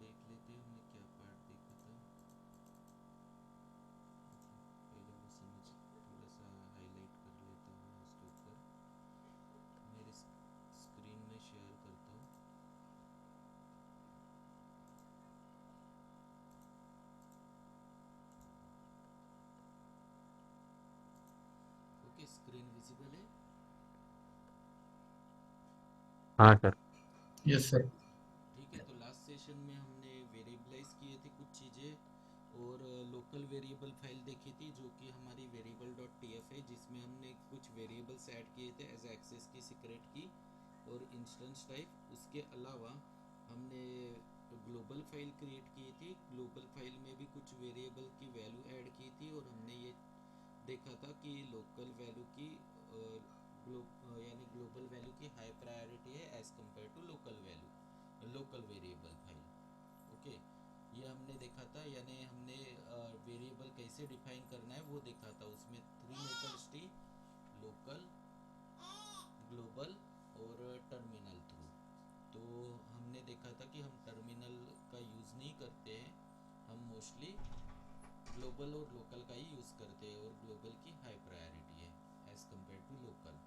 देख लेते हैं हमने क्या पार्ट देखा था। पहले वो समझ थोड़ा सा हाईलाइट कर लेता हूँ उसके ऊपर। मेरे स्क्रीन में शेयर करता हूँ। ओके, स्क्रीन विजिबल है। हाँ सर। Yes sir. ठीक है, तो लास्ट सेशन में हमने वेरिएबलाइज किए थे कुछ चीज़ें और लोकल वेरिएबल फाइल देखी थी जो कि हमारी वेरिएबल डॉट टी एफ है, जिसमें हमने कुछ वेरिएबल्स ऐड किए थे एज एक्सेस की, सीक्रेट की और इंस्टेंस टाइप। उसके अलावा हमने ग्लोबल फाइल क्रिएट की थी। ग्लोबल फाइल में भी कुछ वेरिएबल की वैल्यू ऐड की थी और हमने ये देखा था कि लोकल वैल्यू की यानी ग्लोबल वैल्यू की हाई प्रायोरिटी है as compare to local value, local variable file. Okay, ये हमने देखा था। यानी हमने वेरिएबल कैसे डिफाइन करना है वो देखा था। उसमें 3 मेथड्स थी, लोकल, ग्लोबल और टर्मिनल थ्रू। तो हमने देखा था कि हम टर्मिनल का यूज़ नहीं करते हैं, हम मोस्टली ग्लोबल और लोकल का ही यूज़ करते हैं और ग्लोबल की हाई प्रायोरिटी है एज़ कम्पेयर टू लोकल।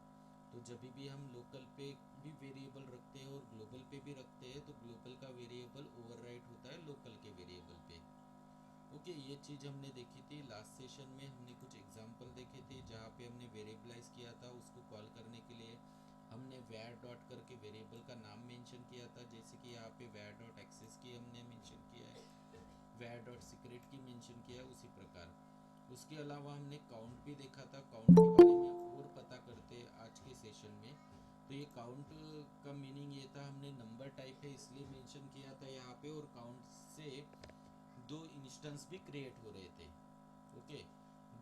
तो जब भी हम लोकल पे भी वेरिएबल रखते हैं और ग्लोबल पे भी रखते हैं तो ग्लोबल का वेरिएबल ओवरराइट होता है लोकल के वेरिएबल पे। ओके, ये चीज़ हमने देखी थी लास्ट सेशन में। हमने कुछ एग्जांपल देखे थे जहाँ पे हमने वेरिएबलाइज किया था। उसको कॉल करने के लिए हमने var डॉट करके वेरिएबल का नाम मेंशन किया था, जैसे कि यहाँ पे var डॉट एक्सेस की हमने मेंशन किया है, var डॉट सीक्रेट की मेंशन किया है, उसी प्रकार। उसके अलावा हमने काउंट भी देखा था। काउंट के बारे में और पता करते आज के सेशन में। तो ये काउंट का मीनिंग ये था, हमने नंबर टाइप है इसलिए मेंशन किया था यहाँ पे, और काउंट से 2 इंस्टेंस भी क्रिएट हो रहे थे। ओके,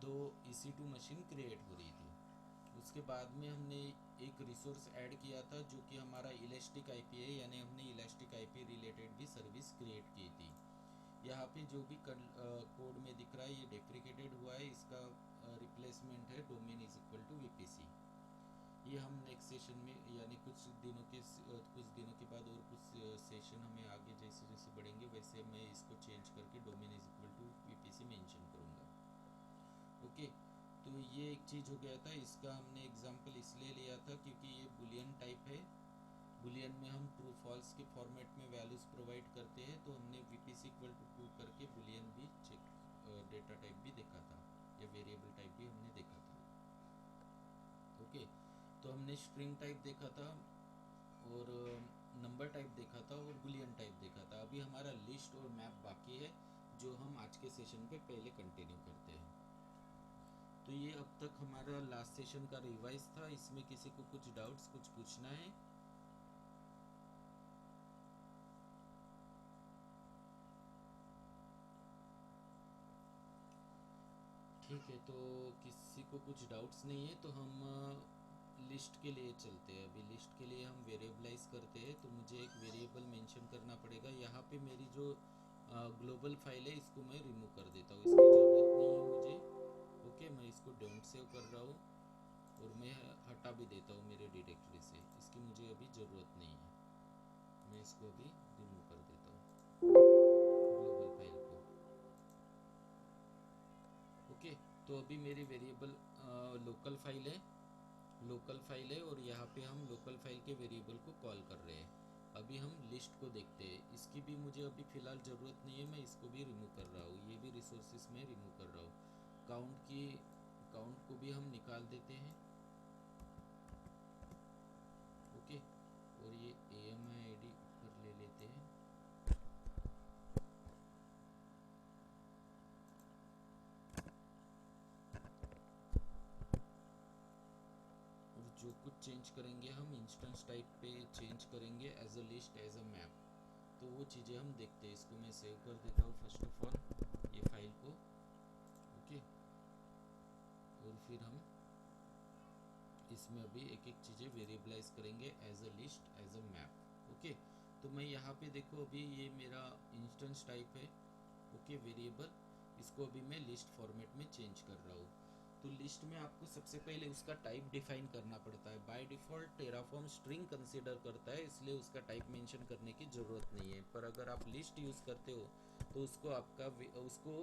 2 EC2 मशीन क्रिएट हो रही थी। उसके बाद में हमने एक रिसोर्स ऐड किया था जो कि हमारा इलास्टिक आईपी है, यानी हमने इलास्टिक आईपी रिलेटेड भी सर्विस क्रिएट की थी। यहाँ पे जो भी कोड में दिख रहा है ये डेप्रिकेटेड हुआ है, इसका रिप्लेसमेंट है domain is equal to VPC. ये हम नेक्स्ट सेशन में यानी कुछ दिनों के बाद और कुछ सेशन हमें आगे जैसे जैसे बढ़ेंगे वैसे मैं इसको चेंज करके domain is equal to VPC mention करूँगा। ओके, तो ये एक चीज़ हो गया था। इसका हमने एग्जांपल इसलिए लिया था क्योंकि ये बुलियन टाइप है। बुलियन में हम ट्रू फॉल्स के फॉर्मेट में वैल्यूज़ प्रोवाइड करते हैं, तो हमने वीपीसी इक्वल टू ट्रू करके बुलियन भी चेक डेटा टाइप भी देखा था, या वेरिएबल टाइप भी हमने देखा था। ओके, तो हमने स्ट्रिंग टाइप देखा था और नंबर टाइप देखा था और बुलियन टाइप देखा था। अभी हमारा लिस्ट और मैप बाकी है जो हम आज के सेशन पे पहले कंटिन्यू करते हैं। तो ये अब तक हमारा लास्ट सेशन का रिवाइज था। इसमें किसी को कुछ डाउट्स, कुछ पूछना है? ठीक है, तो किसी को कुछ डाउट्स नहीं है तो हम लिस्ट के लिए चलते हैं। अभी लिस्ट के लिए हम वेरिएबलाइज करते हैं, तो मुझे एक वेरिएबल मेंशन करना पड़ेगा। यहाँ पे मेरी जो ग्लोबल फाइल है इसको मैं रिमूव कर देता हूँ, इसकी ज़रूरत नहीं है मुझे। ओके, मैं इसको डोंट सेव कर रहा हूँ और मैं हटा भी देता हूँ मेरे डायरेक्टरी से, इसकी मुझे अभी ज़रूरत नहीं है। मैं इसको अभी रिमूव कर देता हूँ ग्लोबल फाइल को। ओके, तो अभी मेरी वेरिएबल लोकल फाइल है, लोकल फाइल है और यहाँ पे हम लोकल फाइल के वेरिएबल को कॉल कर रहे हैं। अभी हम लिस्ट को देखते हैं। इसकी भी मुझे अभी फ़िलहाल ज़रूरत नहीं है, मैं इसको भी रिमूव कर रहा हूँ। ये भी रिसोर्सेज में रिमूव कर रहा हूँ। काउंट को भी हम निकाल देते हैं। ओके, और ये AMI ID ऊपर ले लेते हैं। और जो कुछ चेंज करेंगे हम इंस्टेंस टाइप पे चेंज करेंगे, as a list, as a map. तो वो चीज़ें हम देखते हैं। इसको मैं सेव कर देता हूँ फर्स्ट ऑफ ऑल, ये फाइल को। ओके, और फिर हम इसमें अभी एक एक चीज़ें वेरिएबलाइज करेंगे as a list, as a map. Okay, तो मैं यहाँ पे देखो अभी ये मेरा इंस्टेंस टाइप है। ओके, वेरिएबल, इसको अभी मैं लिस्ट फॉर्मेट में चेंज कर रहा हूँ। तो लिस्ट में आपको सबसे पहले उसका टाइप डिफाइन करना पड़ता है। By default Terraform string consider करता है, इसलिए उसका टाइप मेंशन करने की ज़रूरत नहीं है। पर अगर आप लिस्ट यूज़ करते हो तो उसको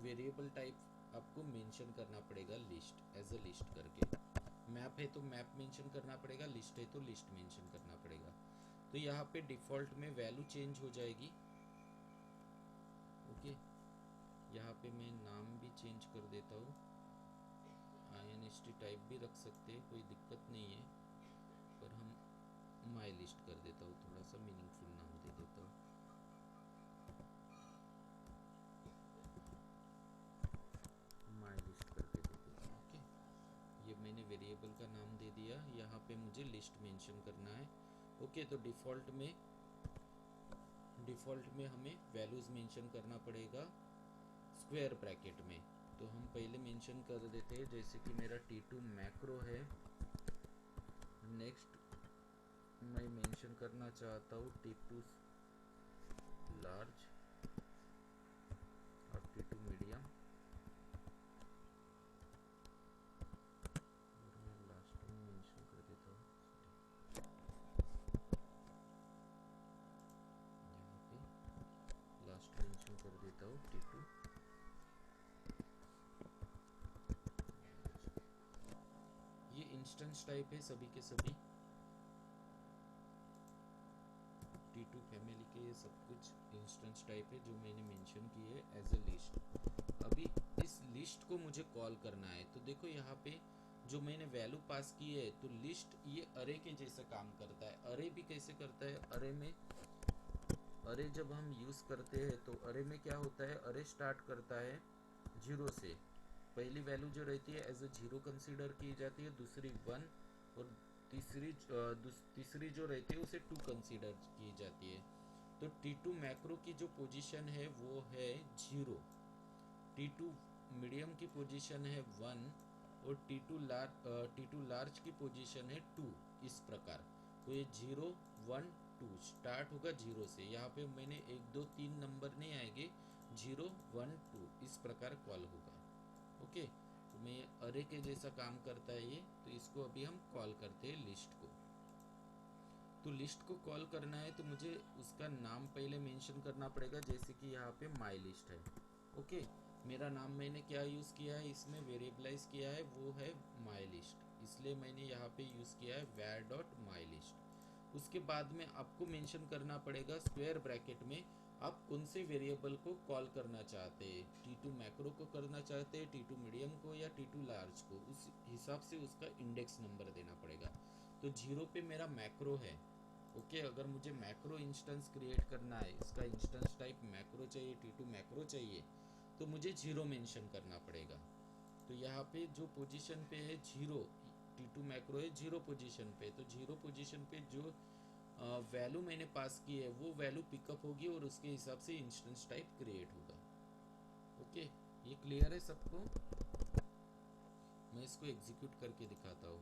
वेरिएबल टाइप आपको मेंशन करना पड़ेगा, लिस्ट एज अ लिस्ट करके। मैप है तो मैप मेंशन करना पड़ेगा, लिस्ट है तो लिस्ट मेंशन करना पड़ेगा। तो यहाँ पे डिफ़ॉल्ट में वैल्यू चेंज हो जाएगी। ओके, यहाँ पे मैं नाम भी चेंज कर देता हूँ, INST टाइप भी रख सकते हैं, कोई दिक्कत नहीं है, पर हम माई लिस्ट कर देता हूँ, थोड़ा सा मीनिंगफुल नाम दे देता हूँ। माई लिस्ट करके दे देता हूँ। ओके, ये मैंने वेरिएबल का नाम दे दिया। यहाँ पे मुझे लिस्ट मेंशन करना है। ओके, तो डिफ़ॉल्ट में हमें वैल्यूज़ मेंशन करना पड़ेगा स्क्वायर ब्रैकेट में। तो हम पहले मेंशन कर देते हैं, जैसे कि मेरा T2 मैक्रो है। नेक्स्ट मैं मेंशन करना चाहता हूँ T2 लार्ज और T2 मीडियम, और मैं लास्ट में मेंशन कर देता हूँ यहाँ पे लास्ट मेंशन कर देता हूँ T2। ये इंस्टेंस टाइप है सभी के सभी, T2 फैमिली के ये सब कुछ इंस्टेंस टाइप है जो मैंने मेंशन किए है एज ए लिस्ट। अभी इस लिस्ट को मुझे कॉल करना है। तो देखो यहाँ पे जो मैंने वैल्यू पास की है, तो लिस्ट ये अरे के जैसे काम करता है। अरे भी कैसे करता है, अरे जब हम यूज़ करते हैं तो अरे में क्या होता है, अरे स्टार्ट करता है 0 से। पहली वैल्यू जो रहती है एज ए 0 कंसीडर की जाती है, दूसरी 1, और तीसरी जो रहती है उसे 2 कंसीडर की जाती है। तो T2 मैक्रो की जो पोजीशन है वो है 0, T2 मीडियम की पोजीशन है 1, और T2 लार्ज की पोजीशन है 2। इस प्रकार तो ये 0 1 2 स्टार्ट होगा 0 से। यहाँ पे मैंने 1 2 3 नंबर नहीं आएंगे, 0 1 2 इस प्रकार कॉल होगा। ओके, तो मैं अरे के जैसा काम करता है ये। तो इसको अभी हम कॉल करते हैं लिस्ट को। तो लिस्ट को कॉल करना है तो मुझे उसका नाम पहले मेंशन करना पड़ेगा, जैसे कि यहाँ पे माई लिस्ट है। ओके, मेरा नाम मैंने क्या यूज़ किया है, इसमें वेरिएबलाइज किया है, वो है माई लिस्ट, इसलिए मैंने यहाँ पे यूज़ किया है var डॉट माई लिस्ट। उसके बाद में आपको मेंशन करना पड़ेगा स्क्वायर ब्रैकेट में आप कौन से वेरिएबल को कॉल करना चाहते हैं। T2 मैक्रो को करना चाहते हैं, T2 मीडियम को, या T2 लार्ज को, उस हिसाब से उसका इंडेक्स नंबर देना पड़ेगा। तो 0 पे मेरा मैक्रो है। ओके, अगर मुझे मैक्रो इंस्टेंस क्रिएट करना है, इसका इंस्टेंस टाइप मैक्रो चाहिए, T2 मैक्रो चाहिए, तो मुझे 0 मेंशन करना पड़ेगा। तो यहाँ पे जो पोजीशन पे है 0, T2 मैक्रो है 0 पोजीशन पे, तो 0 पोजीशन पे जो वैल्यू मैंने पास की है वो वैल्यू पिकअप होगी और उसके हिसाब से इंस्टेंस टाइप क्रिएट होगा। ओके, ये क्लियर है सबको? मैं इसको एग्जीक्यूट करके दिखाता हूँ।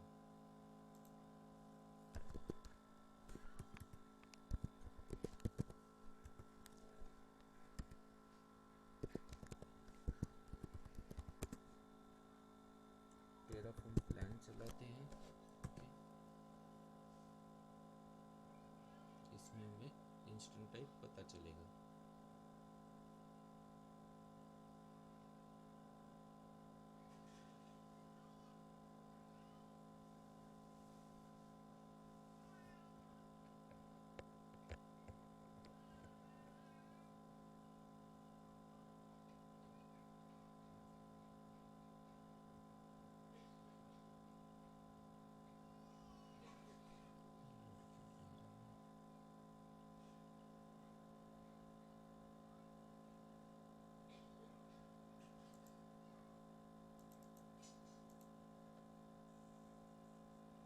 टेराफॉर्म प्लान चलाते हैं। ओके, इसमें हमें इंस्टेंट टाइप पता चलेगा।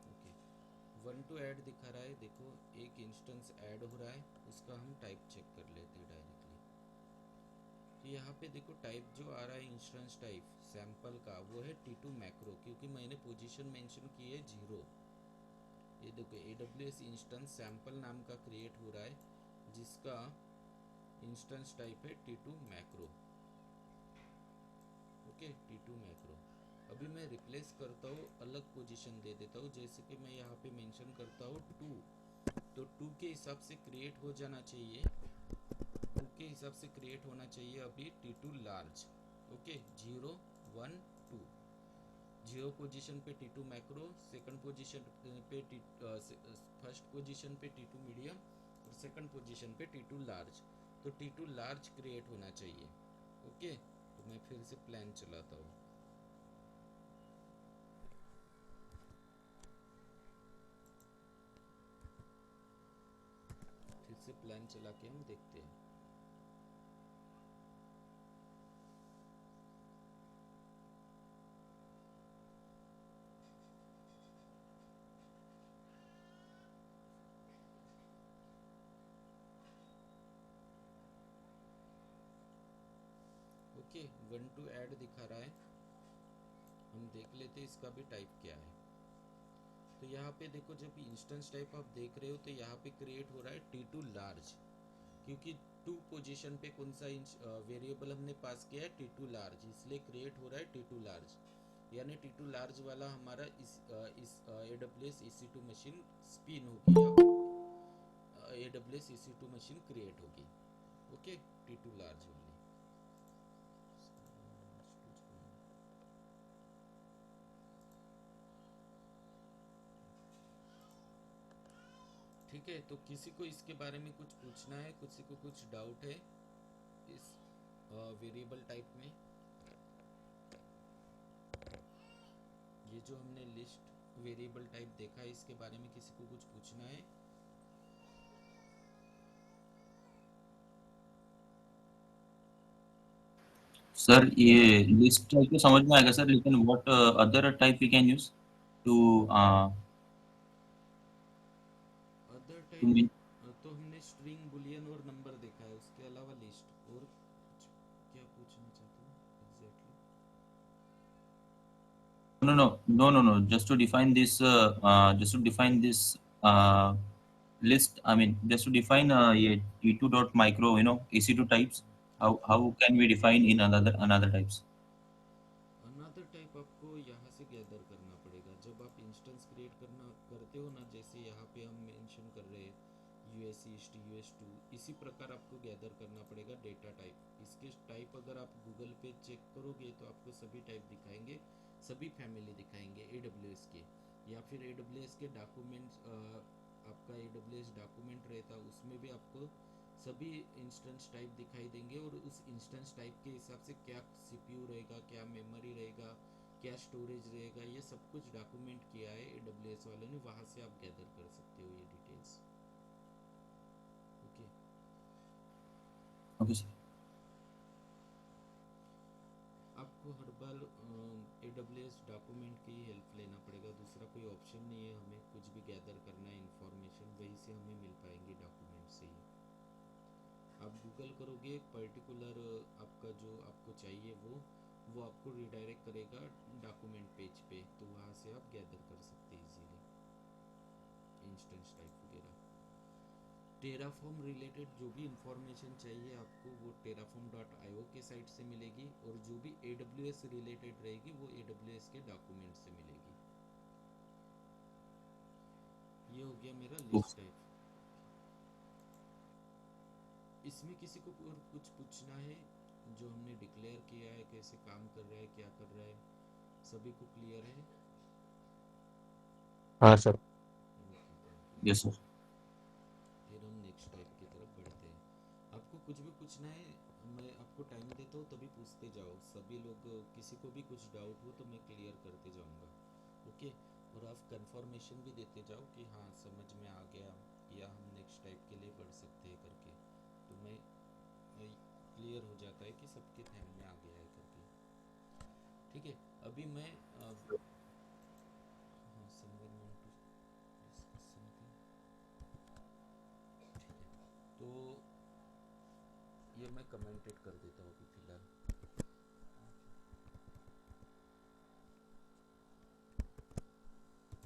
ओके, 1 टू ऐड दिखा रहा है, देखो एक इंस्टेंस ऐड हो रहा है, उसका हम टाइप चेक कर लेते हैं डायरेक्टली। तो यहाँ पे देखो टाइप जो आ रहा है इंस्टेंस टाइप सैंपल का, वो है T2 मैक्रो, क्योंकि मैंने पोजीशन मेंशन की है 0। ये देखो AWS इंस्टेंस सैंपल नाम का क्रिएट हो रहा है, जिसका इंस्टेंस टाइप है T2 macro. Okay, T2 macro. अभी मैं रिप्लेस करता हूँ, अलग पोजीशन दे देता हूँ, जैसे कि मैं यहाँ पे मेंशन करता हूँ 2, तो 2 के हिसाब से क्रिएट हो जाना चाहिए, 2 के हिसाब से क्रिएट होना चाहिए अभी T2 लार्ज। ओके, 0 1 2, 0 पोजीशन पे T2 मैक्रो, सेकंड पोजीशन पे फर्स्ट पोजीशन पे T2 मीडियम और सेकंड पोजीशन पे T2 लार्ज। तो T2 लार्ज क्रिएट होना चाहिए। ओके, तो मैं फिर से प्लान चलाता हूँ। फिर से प्लान चला के हम देखते हैं। ओके, 1 टू ऐड दिखा रहा है, हम देख लेते हैं इसका भी टाइप क्या है। तो यहाँ पे देखो, जब इंस्टेंस टाइप आप देख रहे हो तो यहाँ पे क्रिएट हो रहा है T2 लार्ज, क्योंकि 2 पोजीशन पे कौन सा वेरिएबल हमने पास किया है, T2 लार्ज, इसलिए क्रिएट हो रहा है T2 लार्ज। यानी T2 लार्ज वाला हमारा इस AWS EC2 मशीन स्पिन होगी, AWS EC2 मशीन क्रिएट होगी। ओके, T2 लार्ज वाली। ठीक है, तो किसी को इसके बारे में कुछ पूछना है, किसी को कुछ डाउट है इस वेरिएबल टाइप में? ये जो हमने लिस्ट वेरिएबल टाइप देखा है, इसके बारे में किसी को कुछ पूछना है? सर ये लिस्ट टाइप तो समझ में आएगा सर, लेकिन what other type we can use to other to type mean. तो हमने स्ट्रिंग, बुलियन और नंबर देखा है, उसके अलावा लिस्ट और कुछ क्या पूछना चाहते हो exactly? No, just to define this uh, list, I mean just to define ये E2 dot micro, EC2 types. How can we define in another types? Another type आपको यहाँ से गैदर करना पड़ेगा, जब आप इंस्टेंस क्रिएट करना करते हो ना, जैसे यहाँ पे हम मेंशन कर रहे हैं US ईस्ट US2, इसी प्रकार आपको गैदर करना पड़ेगा डेटा टाइप। इसके टाइप अगर आप गूगल पे चेक करोगे तो आपको सभी टाइप दिखाएंगे, सभी फैमिली दिखाएंगे AWS के, या फिर AWS के डॉक्यूमेंट्स, आपका AWS डॉक्यूमेंट रहता है उसमें भी आपको सभी इंस्टेंस टाइप दिखाई देंगे, और उस इंस्टेंस टाइप के हिसाब से क्या CPU रहेगा, क्या मेमोरी रहेगा, क्या स्टोरेज रहेगा, ये सब कुछ डॉक्यूमेंट किया है AWS वालों ने, वहाँ से आप गैदर कर सकते हो ये डिटेल्स। Okay, Okay, sir. आपको हर बार AWS डॉक्यूमेंट की हेल्प लेना पड़ेगा, दूसरा कोई ऑप्शन नहीं है। हमें कुछ भी गैदर करना है इंफॉर्मेशन, वहीं से हमें मिल पाएंगी डॉक्यूमेंट से ही। आप गूगल करोगे पर्टिकुलर आपका जो आपको चाहिए वो आपको रिडायरेक्ट करेगा डॉक्यूमेंट पेज पे, तो वहाँ से आप गैदर कर सकते हैं इजीली इंस्टेंस टाइप वगैरह। टेराफॉर्म रिलेटेड जो भी इंफॉर्मेशन चाहिए आपको, वो terraform.io के साइट से मिलेगी, और जो भी AWS रिलेटेड रहेगी वो AWS के डॉक्यूमेंट से मिलेगी। ये हो गया मेरा लिस्ट टाइप। इसमें किसी को और कुछ पूछना है? जो हमने डिक्लेयर किया है, कैसे काम कर रहा है, क्या कर रहा है, सभी को क्लियर है? हाँ sir. Okay, thank you. Yes, sir. फिर हम नेक्स्ट टाइप की तरफ बढ़ते हैं। आपको कुछ भी पूछना है, मैं आपको टाइम देता हूँ, तभी पूछते जाओ। सभी लोग, किसी को भी कुछ डाउट हो तो मैं क्लियर करते जाऊँगा। ओके, और आप कंफर्मेशन भी देते जाओ कि हाँ समझ में आ गया, या हम नेक्स्ट टाइप के लिए बढ़ सकते हैं करके, तो मैं क्लियर हो जाता है कि सबके ध्यान में आ गया है करके। ठीक है, अभी मैं हाँ, someone want to discuss something. ठीक है, तो ये मैं कमेंटेड कर देता हूँ अभी फिलहाल।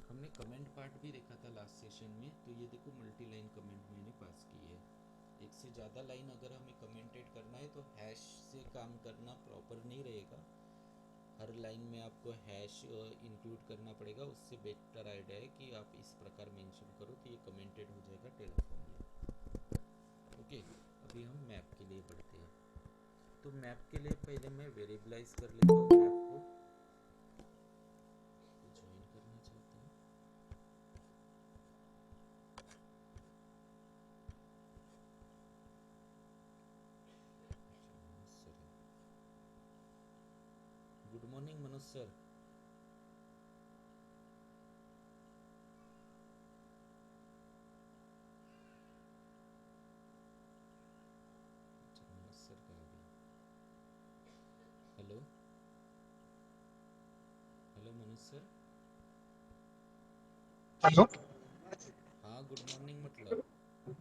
हमने कमेंट पार्ट भी देखा था लास्ट सेशन में, तो ये देखो मल्टी लाइन कमेंट मैंने पास की है। एक से ज़्यादा लाइन अगर हमें कमेंटेड करना है तो हैश से काम करना प्रॉपर नहीं रहेगा, हर लाइन में आपको हैश इंक्लूड करना पड़ेगा, उससे बेटर आइडिया है कि आप इस प्रकार मेंशन करो तो ये कमेंटेड हो जाएगा टेराफॉर्म में। ओके, अभी हम मैप के लिए बढ़ते हैं। तो मैप के लिए पहले मैं वेरिएबलाइज कर लेता हूँ मैप को, ज्वाइन करना चाहता हूँ। Good morning Manoj sir. Manoj sir कहाँ गए? Hello hello Manoj sir. Hello, हाँ गुड मॉर्निंग, मतलब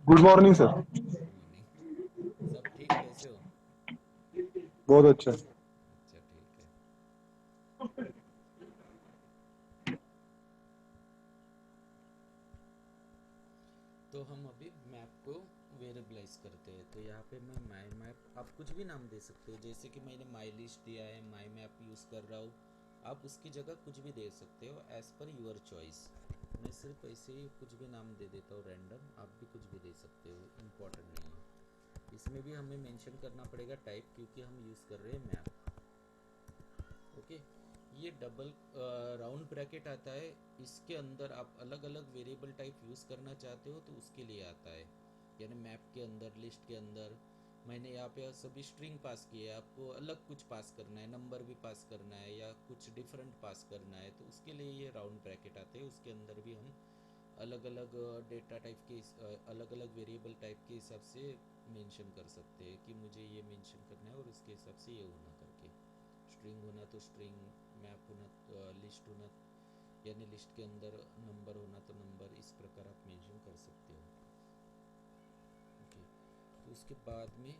good morning sir. Good morning. सब ठीक, कैसे हो? बहुत अच्छा। अच्छा ठीक है। तो हम अभी मैप को वेरिएबलाइज करते हैं। तो यहाँ पे मैं माई मैप, आप कुछ भी नाम दे सकते हो, जैसे कि मैंने माई लिस्ट दिया है, माई मैप यूज़ कर रहा हूँ, आप उसकी जगह कुछ भी दे सकते हो एज़ पर यूर चॉइस। मैं सिर्फ ऐसे ही कुछ भी नाम दे देता हूँ रैंडम, आप भी कुछ भी दे सकते हो, इम्पॉर्टेंट नहीं है। इसमें भी हमें मेंशन करना पड़ेगा टाइप, क्योंकि हम यूज़ कर रहे हैं मैप। ओके, ये डबल राउंड ब्रैकेट आता है, इसके अंदर आप अलग अलग वेरिएबल टाइप यूज़ करना चाहते हो तो उसके लिए आता है। यानी मैप के अंदर, लिस्ट के अंदर मैंने यहाँ पे सभी स्ट्रिंग पास किए, आपको अलग कुछ पास करना है, नंबर भी पास करना है या कुछ डिफरेंट पास करना है, तो उसके लिए ये राउंड ब्रैकेट आते हैं। उसके अंदर भी हम अलग अलग डेटा टाइप के अलग अलग वेरिएबल टाइप के हिसाब से मेंशन कर सकते हैं कि मुझे ये मेंशन करना है और उसके हिसाब से ये होना करके। स्ट्रिंग होना तो स्ट्रिंग, मैप होना तो लिस्ट होना, यानी लिस्ट के अंदर नंबर होना तो नंबर, इस प्रकार आप मेंशन कर सकते हो। ओके, तो उसके बाद में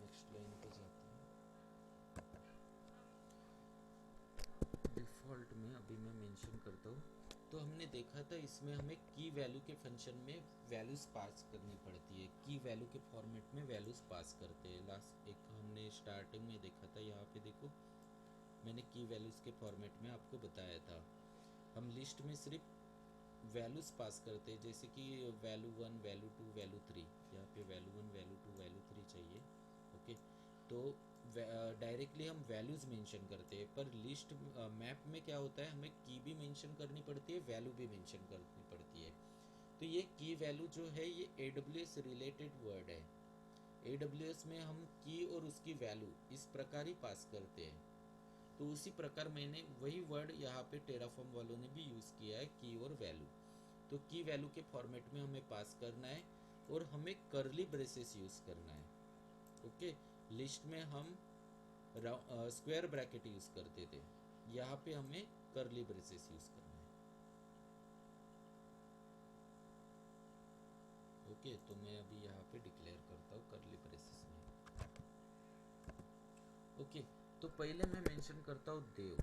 नेक्स्ट लाइन पे जाते हैं। डिफ़ॉल्ट में अभी मैं मेंशन करता हूँ। तो हमने देखा था इसमें हमें की वैल्यू के फंक्शन में वैल्यूज़ पास करनी पड़ती है, की वैल्यू के फॉर्मेट में वैल्यूज़ पास करते हैं। लास्ट एक हमने स्टार्टिंग में देखा था, यहाँ पे देखो मैंने की वैल्यूज़ के फॉर्मेट में आपको बताया था। हम लिस्ट में सिर्फ वैल्यूज़ पास करते हैं, जैसे कि वैल्यू 1, वैल्यू 2, वैल्यू 3। यहाँ पे वैल्यू 1, वैल्यू 2, वैल्यू 3 चाहिए। ओके, तो डायरेक्टली हम वैल्यूज़ मेंशन करते हैं, पर लिस्ट मैप में क्या होता है, हमें की भी मेंशन करनी पड़ती है, वैल्यू भी मेंशन करनी पड़ती है। तो ये की वैल्यू जो है ये AWS रिलेटेड वर्ड है। AWS में हम की और उसकी वैल्यू इस प्रकार ही पास करते हैं। तो उसी प्रकार मैंने वही वर्ड यहाँ पे टेराफॉर्म वालों ने भी यूज़ किया है, की और वैल्यू। तो की वैल्यू के फॉर्मेट में हमें पास करना है और हमें कर्ली ब्रेसेस यूज़ करना है। ओके, लिस्ट में हम स्क्वायर ब्रैकेट यूज़ करते थे, यहाँ पे हमें कर्ली ब्रेसेस यूज़ करना है। ओके, तो मैं अभी यहाँ पे डिक्लेयर करता हूँ कर्ली ब्रेसेस में। ओके, तो पहले मैं मेंशन करता हूँ देव।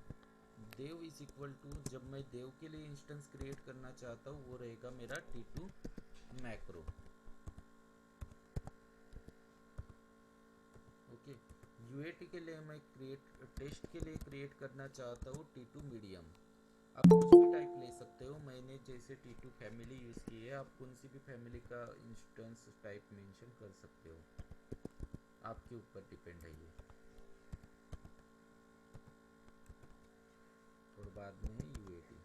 देव इज इक्वल टू, जब मैं देव के लिए इंस्टेंस क्रिएट करना चाहता हूँ वो रहेगा मेरा T2 मैक्रो। ओके, यूएटी के लिए मैं टेस्ट के लिए क्रिएट करना चाहता हूँ T2 मीडियम। आप कुछ भी टाइप ले सकते हो, मैंने जैसे T2 फैमिली यूज़ की है, आप कौन सी भी फैमिली का इंस्टेंस टाइप मेंशन कर सकते हो, आपके ऊपर डिपेंड है ये। और बाद में है यूएटी,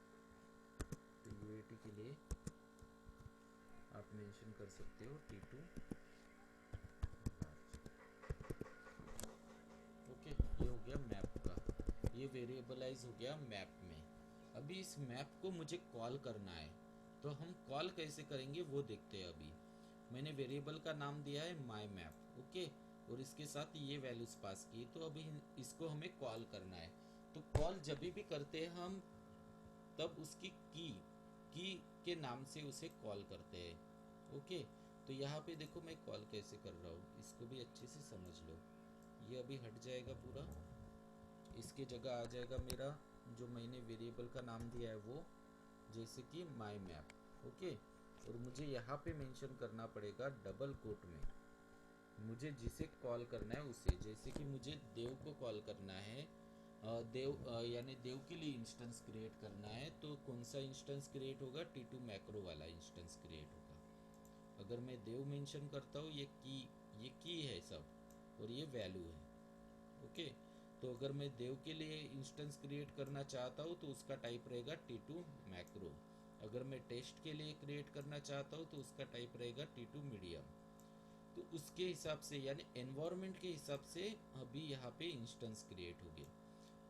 तो यूएटी के लिए आप मेंशन कर सकते हो T2 लार्ज। ओके, ये हो गया मैप का, ये वेरिएबलाइज हो गया मैप में। अभी इस मैप को मुझे कॉल करना है, तो हम कॉल कैसे करेंगे वो देखते हैं। अभी मैंने वेरिएबल का नाम दिया है माई मैप। ओके, और इसके साथ ये वैल्यूज पास की, तो अभी इसको हमें कॉल करना है। तो कॉल जब भी करते हैं हम, तब उसकी की के नाम से उसे कॉल करते हैं। ओके, तो यहाँ पे देखो मैं कॉल कैसे कर रहा हूँ, इसको भी अच्छे से समझ लो। ये अभी हट जाएगा पूरा, इसके जगह आ जाएगा मेरा जो मैंने वेरिएबल का नाम दिया है वो, जैसे कि माई मैप। ओके, और मुझे यहाँ पे मेंशन करना पड़ेगा डबल कोट में, मुझे जिसे कॉल करना है उसे। जैसे कि मुझे देव को कॉल करना है, यानी देव के लिए इंस्टेंस क्रिएट करना है, तो कौन सा इंस्टेंस क्रिएट होगा? T2 मैक्रो वाला इंस्टेंस क्रिएट होगा। अगर मैं देव मेंशन करता हूँ, ये की है सब और ये वैल्यू है, ओके। तो अगर मैं देव के लिए इंस्टेंस क्रिएट करना चाहता हूँ तो उसका टाइप रहेगा T2 मैक्रो। अगर मैं टेस्ट के लिए क्रिएट करना चाहता हूँ तो उसका टाइप रहेगा T2 मीडियम। तो उसके हिसाब से यानी एनवायरनमेंट के हिसाब से अभी यहाँ पे इंस्टेंस क्रिएट हो गया।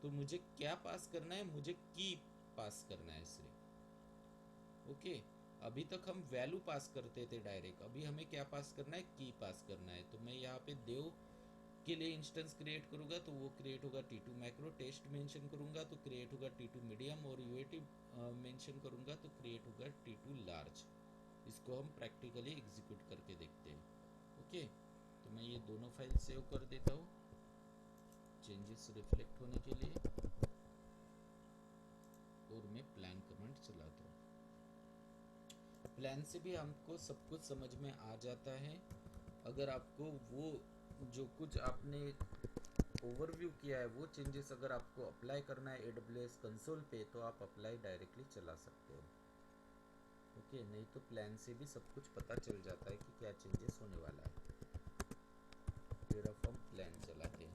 तो मुझे क्या पास करना है? मुझे की पास करना है सिर्फ, ओके। अभी तक हम वैल्यू पास करते थे डायरेक्ट, अभी हमें क्या पास करना है? की पास करना है। तो मैं यहाँ पे देव के लिए इंस्टेंस क्रिएट करूँगा तो वो क्रिएट होगा T2 मैक्रो, टेस्ट मेंशन करूँगा तो क्रिएट होगा T2 मीडियम, और यूएटी मेंशन करूँगा तो क्रिएट होगा T2 लार्ज। इसको हम प्रैक्टिकली एग्जीक्यूट करके देखते हैं, ओके। तो मैं ये दोनों फाइल सेव कर देता हूँ चेंजेस रिफ्लेक्ट होने के लिए, और मैं प्लान कमांड चलाता हूँ। प्लान से भी हमको सब कुछ समझ में आ जाता है। अगर आपको वो जो कुछ आपने ओवरव्यू किया है वो चेंजेस अगर आपको अप्लाई करना है AWS कंसोल पे, तो आप अप्लाई डायरेक्टली चला सकते हो, ओके। नहीं तो प्लान से भी सब कुछ पता चल जाता है कि क्या चेंजेस होने वाला है। टेराफॉर्म प्लान चलाते हैं।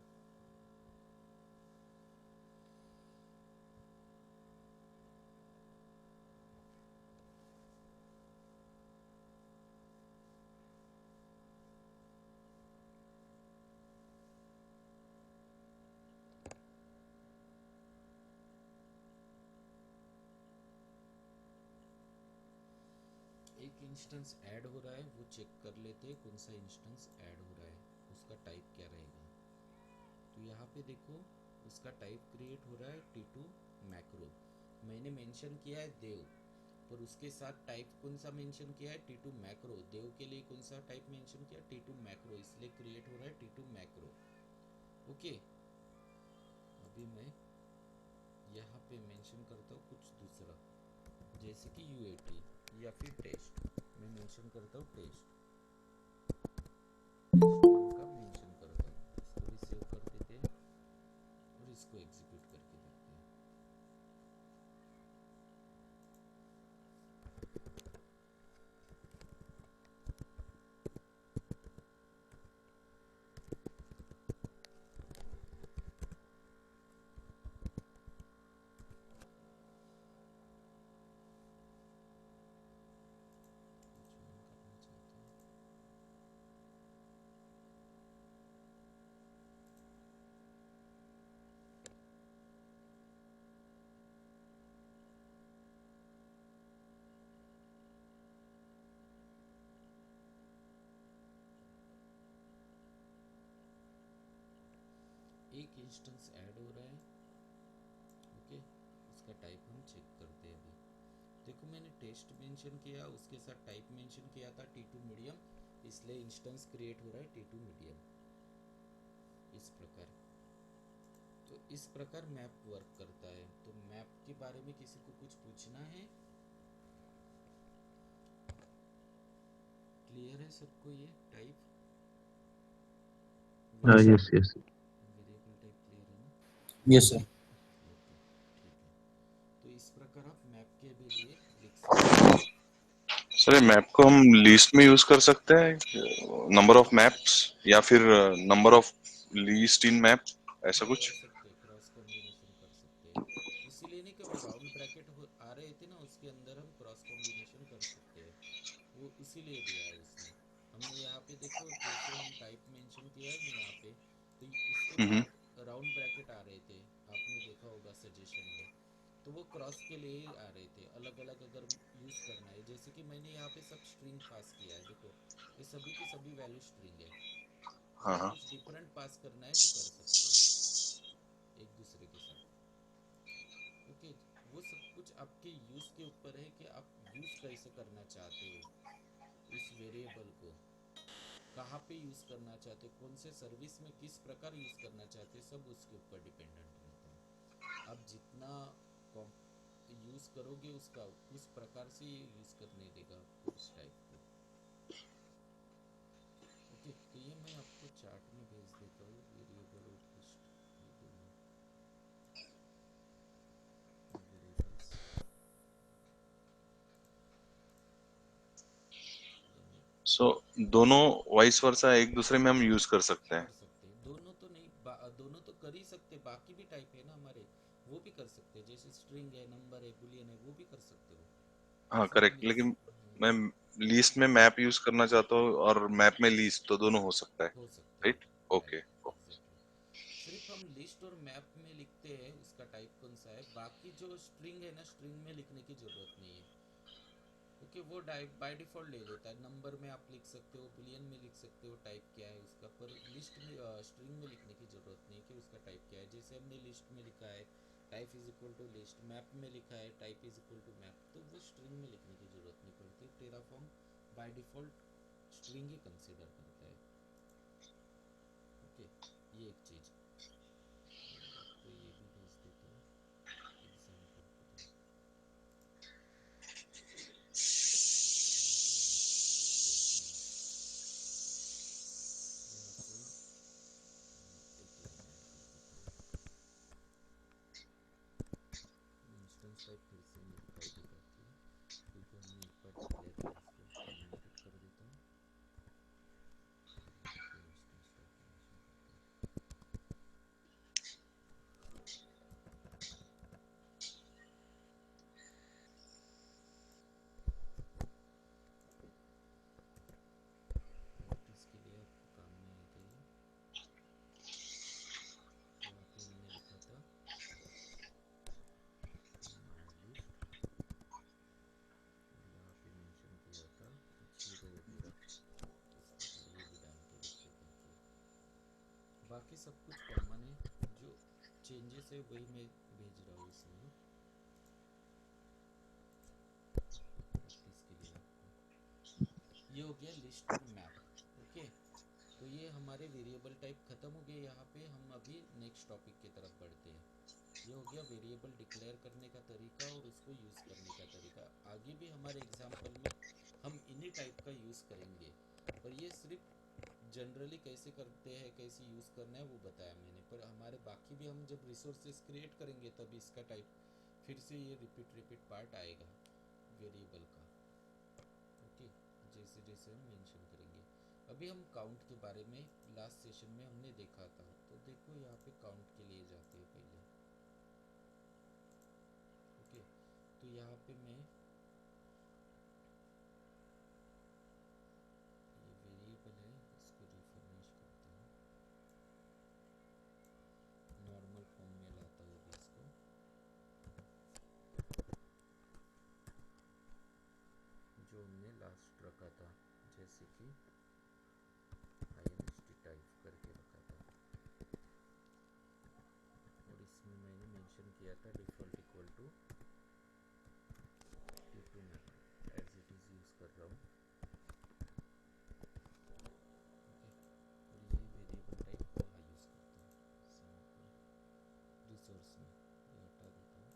एक इंस्टेंस ऐड हो रहा है, वो चेक कर लेते हैं कौन सा इंस्टेंस ऐड हो रहा है, उसका टाइप क्या रहेगा। तो यहाँ पे देखो उसका टाइप क्रिएट हो रहा है T2 मैक्रो। मैंने मेंशन किया है देव, पर उसके साथ टाइप कौन सा मेंशन किया है? T2 macro. देव के लिए कौन सा टाइप मेंशन किया? T2 मैक्रो, इसलिए क्रिएट हो रहा है T2 मैक्रो, ओके। अभी मैं यहाँ पे मेंशन करता हूँ कुछ दूसरा, जैसे कि UAT या फिर टेस्ट। मैं मेंशन करता हूँ टेस्ट नाम का मेंशन करता हूँ। इसको भी सेव कर देते हैं और इसको एग्जीक्यूट करके देखते हैं। कुछ मैं करना चाहता हूँ। एक इंस्टेंस ऐड हो रहा है, ओके। उसका टाइप हम चेक करते हैं। अभी देखो मैंने टेस्ट मेंशन किया, उसके साथ टाइप मेंशन किया था T2 मीडियम, इसलिए इंस्टेंस क्रिएट हो रहा है T2 मीडियम, इस प्रकार। तो इस प्रकार मैप वर्क करता है। तो मैप के बारे में किसी को कुछ पूछना है? क्लियर है सबको? ये type Yes, yes. Variable type clear है ना? Yes, sir. ओके, ठीक है। तो इस प्रकार आप मैप के भी लिए लिख सकते हो। सर मैप को हम लिस्ट में यूज कर सकते हैं, नंबर ऑफ मैप्स, या फिर number of list in map, ऐसा हाँ, कुछ। कर सकते हैं, क्रॉस कॉम्बिनेशन कर सकते हैं। इसीलिए नहीं कि वो राउंड ब्रैकेट आ रहे थे ना, उसके अंदर हम क्रॉस कॉम्बिनेशन कर सकते हैं, वो इसीलिए दिया है उसने। हमने यहाँ पे देखो जैसे हम टाइप मेंशन किया है ना यहाँ पे, तो उसके हम्म। बाद राउंड ब्रैकेट आ रहे थे, आपने देखा होगा सजेशन में। तो वो क्रॉस के लिए ही आ रहे थे, अलग अलग अगर यूज़ करना है। जैसे कि मैंने यहाँ पे सब स्ट्रिंग पास किया है, देखो ये सभी की सभी वैल्यू स्ट्रिंग है। हाँ अगर हाँ। कुछ डिफरेंट पास करना है तो कर सकते हो एक दूसरे के साथ, ओके। वो सब कुछ आपके यूज़ के ऊपर है कि आप यूज़ कैसे करना चाहते हो इस वेरिएबल को, कहाँ पे यूज़ करना चाहते हो, कौन से सर्विस में किस प्रकार यूज़ करना चाहते हो, सब उसके ऊपर डिपेंडेंट रहता है। आप जितना यूज़ करोगे उसका उस प्रकार से ये यूज़ करने देगा आपको इस टाइप को। ओके, तो ये मैं आपको चार्ट में भेज देता हूँ, वेरिएबल और लिस्ट, ये दोनों वेरिएबल्स, सो दोनों वाइस वर्सा एक दूसरे में हम यूज कर सकते हैं। कर सकते हैं। दोनों तो नहीं, दोनों तो कर ही सकते, बाकी भी टाइप है ना हमारे, वो भी कर सकते हैं। जैसे स्ट्रिंग है, नंबर है, बुलियन है, वो भी कर सकते हो, हाँ सब करेक्ट, मिक्स। लेकिन मैं लीस्ट में मैप यूज करना चाहता हूँ और मैप में लीस्ट, तो दोनों हो सकता है, हो सकते राइट? हैं, ओके। Right, exactly. सिर्फ हम लिस्ट और मैप में लिखते हैं उसका टाइप कौन सा है, बाकी जो स्ट्रिंग है ना, स्ट्रिंग में लिखने की ज़रूरत नहीं है, क्योंकि वो बाय डिफ़ॉल्ट ले लेता है। नंबर में आप लिख सकते हो, बुलियन में लिख सकते हो टाइप क्या है उसका, पर लिस्ट में स्ट्रिंग में लिखने की ज़रूरत नहीं कि उसका टाइप क्या है। जैसे हमने लिस्ट में लिखा है type is equal to list, map में लिखा है type is equal to map, तो वो स्ट्रिंग में लिखने की ज़रूरत नहीं पड़ती। टेराफॉर्म बाय डिफ़ॉल्ट स्ट्रिंग ही कंसिडर करता है। ओके, ये एक चीज़, और आपको ये भी भेज देता हूँ एग्जाम्पल के लिए। यहाँ पे एक लाइन ऐड कर देता हूँ, इंस्टेंस टाइप फिर से मॉडिफाई देगा कि, क्योंकि हमने एक बार डिक्लेयर किया, इसको टर्मिनेटेड कर देता हूँ। यहाँ पे इंस्टेंस टाइप मेंशन करता हूँ। इसके लिए आपको काम में आएगा ये। यहाँ पे हमने लिखा था माय लिस्ट, और यहाँ पे मेंशन किया था 0 वगैरह, इसके लिए ये भी डाल के लिख देता हूँ। बाकी सब कुछ कॉमन है, जो चेंजेस है वही मैं भेज रहा हूँ इसमें प्रैक्टिस के लिए आपको। ये हो गया लिस्ट और मैप। ओके, तो ये हमारे वेरिएबल टाइप ख़त्म हो गए। यहाँ पे हम अभी नेक्स्ट टॉपिक की तरफ बढ़ते हैं। ये हो गया वेरिएबल डिक्लेयर करने का तरीका और उसको यूज़ करने का तरीका। आगे भी हमारे एग्जाम्पल में हम इन्हीं टाइप का यूज़ करेंगे, पर ये सिर्फ जनरली कैसे करते हैं, कैसे यूज़ करना है वो बताया मैंने। पर हमारे बाकी भी हम जब रिसोर्सेज क्रिएट करेंगे तब इसका टाइप फिर से ये रिपीट पार्ट आएगा वेरिएबल का। ओके, जैसे जैसे हम मेंशन करेंगे। अभी हम काउंट के बारे में लास्ट सेशन में हमने देखा था, तो देखो यहाँ पे काउंट के लिए जाते हैं पहले। ओके, तो यहाँ पे मैं ये वेरिएबल है, इसको रिफर्निश करता हूँ, नॉर्मल फॉर्म में लाता हूँ अभी इसको। जो हमने लास्ट रखा था, जैसे कि inst टाइप करके रखा था, और इसमें मैंने मेंशन किया था default equal to T2 map, as it is use कर रहा हूँ। ओके, और ये वेरिएबल टाइप वहाँ यूज़ करता हूँ, सैम्पल रिसोर्स में ये हटा देता हूँ।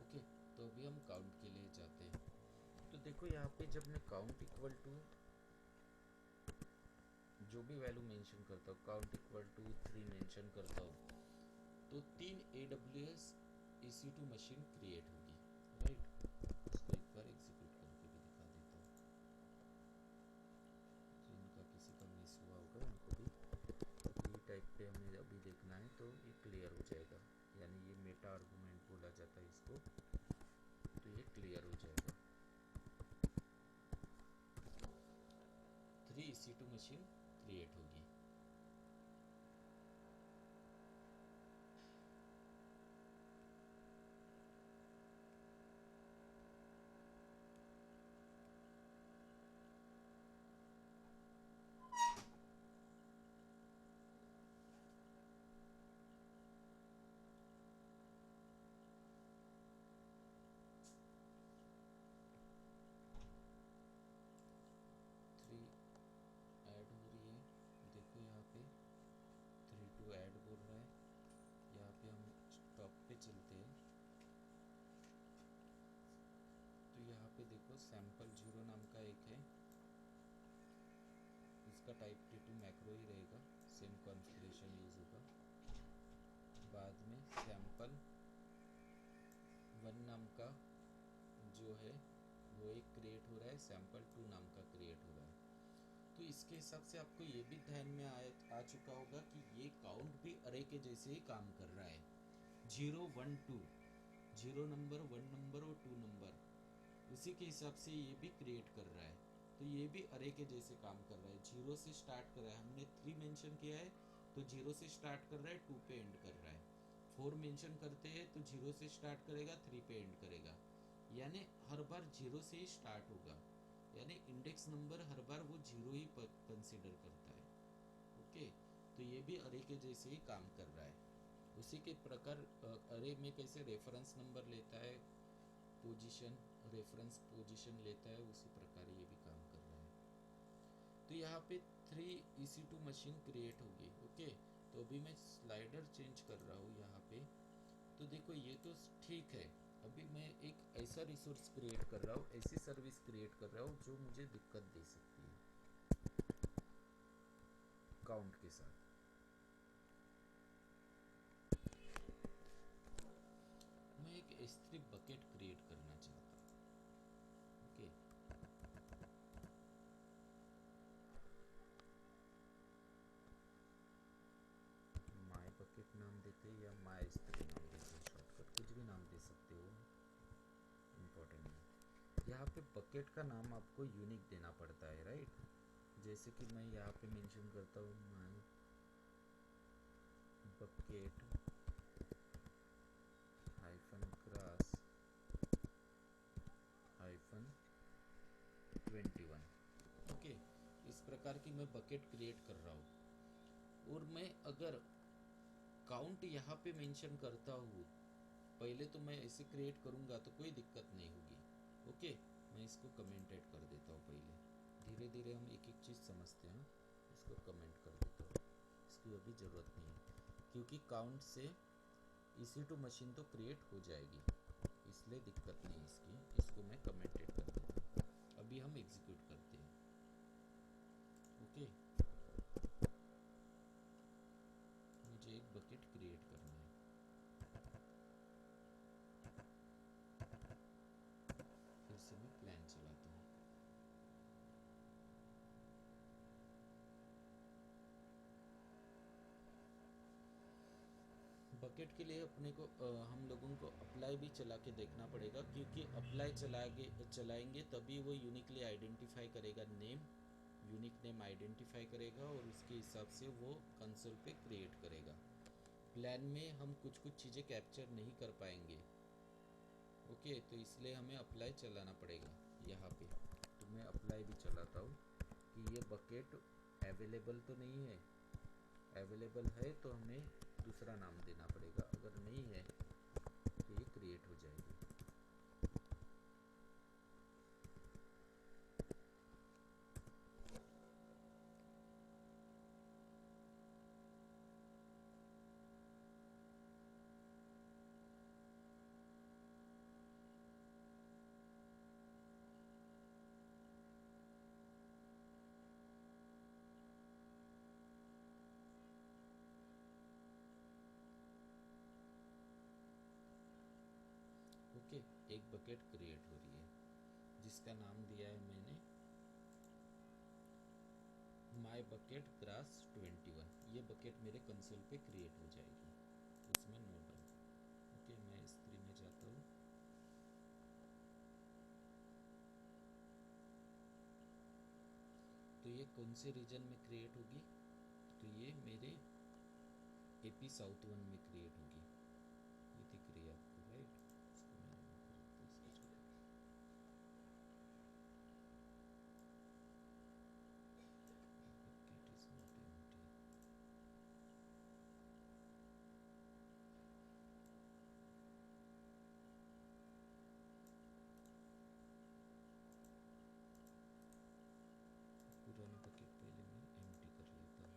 ओके, तो अभी हम काउंट के लिए जाते हैं। तो देखो यहाँ पे जब मैं काउंट इक्वल टू जो भी वैल्यू मेंशन करता हूँ, काउंट इक्वल टू 3 मेंशन करता हूँ, तो 3 AWS EC2 मशीन क्रिएट होगी, राइट? इसको एक बार एग्जीक्यूट करके भी दिखा देता हूँ, जिनका किसी का मिस हुआ होगा उनको भी ये टाइप पे हमें अभी देखना है तो ये क्लियर हो जाएगा। यानी ये मेटा आर्गुमेंट बोला जाता है इसको, तो ये क्लियर हो जाएगा। 3 EC2 मशीन क्रिएट होगी। देखो सैम्पल 0 नाम का एक है, इसका टाइप T2 मैक्रो ही रहेगा, सेम कॉन्फ़िगरेशन यूज़ होगा। बाद में सैम्पल 1 नाम का जो है वो एक क्रिएट हो रहा है, सैम्पल 2 नाम का क्रिएट हो रहा है। तो इसके हिसाब से आपको ये भी ध्यान में आ चुका होगा कि ये काउंट भी अरे के जैसे ही काम कर रहा है। 0 1 2, 0 नंबर, 1 नंबर और 2 नंबर, उसी के हिसाब से ये भी क्रिएट कर रहा है। तो ये भी अरे के जैसे काम कर रहा है। 0 से स्टार्ट कर रहा है, हमने 3 मेंशन किया है तो 0 से स्टार्ट कर रहा है, 2 पे एंड कर रहा है। 4 मेंशन करते हैं तो 0 से स्टार्ट करेगा, 3 पे एंड करेगा, यानी हर बार 0 से ही स्टार्ट होगा, यानी इंडेक्स नंबर हर बार वो 0 ही कंसिडर करता है। ओके, तो ये भी अरे के जैसे ही काम कर रहा है। उसी के प्रकार अरे में कैसे रेफरेंस नंबर लेता है, पोजीशन, रेफरेंस पोजीशन लेता है, उसी प्रकार ये भी काम कर रहा है। तो यहाँ पे 3 EC2 मशीन क्रिएट होगी। ओके, तो अभी मैं स्लाइडर चेंज कर रहा हूँ यहाँ पे। तो देखो ये तो ठीक है, अभी मैं एक ऐसा रिसोर्स क्रिएट कर रहा हूँ, ऐसी सर्विस क्रिएट कर रहा हूँ जो मुझे दिक्कत दे सकती है काउंट के साथ। मैं एक S3 बकेट क्रिएट करना चाहता हूँ। ओके, माय बकेट नाम देते या माय S3 नाम देते, शॉर्टकट कुछ भी नाम दे सकते हो, इम्पोर्टेंट नहीं। यहाँ पे बकेट का नाम आपको यूनिक देना पड़ता है, राइट। जैसे कि मैं यहाँ पे मेंशन करता हूँ माय बकेट -ग्रास -21। ओके, इस प्रकार की मैं बकेट क्रिएट कर रहा हूँ। और मैं अगर काउंट यहाँ पे मेंशन करता हूँ, पहले तो मैं ऐसे क्रिएट करूँगा तो कोई दिक्कत नहीं होगी। ओके, मैं इसको कमेंटेड कर देता हूँ। पहले धीरे धीरे हम एक एक चीज़ समझते हैं। इसको कमेंट कर देता हूँ, इसकी अभी ज़रूरत नहीं है, क्योंकि काउंट से EC2 मशीन तो क्रिएट हो जाएगी, इसलिए दिक्कत नहीं इसकी। इसको मैं कमेंटेड कर देता हूँ। अभी हम एग्जीक्यूट करते हैं। ओके, मुझे एक बकेट क्रिएट करना है। फिर से मैं प्लान चलाता हूँ। बकेट के लिए अपने को हम लोगों को अप्लाई भी चला के देखना पड़ेगा, क्योंकि अप्लाई चलाएंगे तभी वो यूनिकली आइडेंटिफाई करेगा नेम, यूनिक नेम आइडेंटिफाई करेगा और उसके हिसाब से वो कंसोल पे क्रिएट करेगा। प्लान में हम कुछ कुछ चीज़ें कैप्चर नहीं कर पाएंगे। ओके, तो इसलिए हमें अप्लाई चलाना पड़ेगा यहाँ पे। तो मैं अप्लाई भी चलाता हूँ कि ये बकेट अवेलेबल तो नहीं है। अवेलेबल है तो हमें दूसरा नाम देना पड़ेगा, अगर नहीं है तो ये क्रिएट हो जाएगी। ओके, एक बकेट क्रिएट हो रही है जिसका नाम दिया है मैंने माय बकेट ग्रास 21। ये बकेट मेरे कंसोल पे क्रिएट हो जाएगी, उसमें नो डाउट। ओके, मैं S3 में जाता हूँ। तो ये कौन से रीजन में क्रिएट होगी, तो ये मेरे AP साउथ 1 में क्रिएट होगी। ये दिख रही है आपको, राइट। इसको मैं remove कर देता हूँ, इसको चला। Bucket is not empty. पुरानी बकेट पहले मैं एम्प्टी कर लेता हूँ।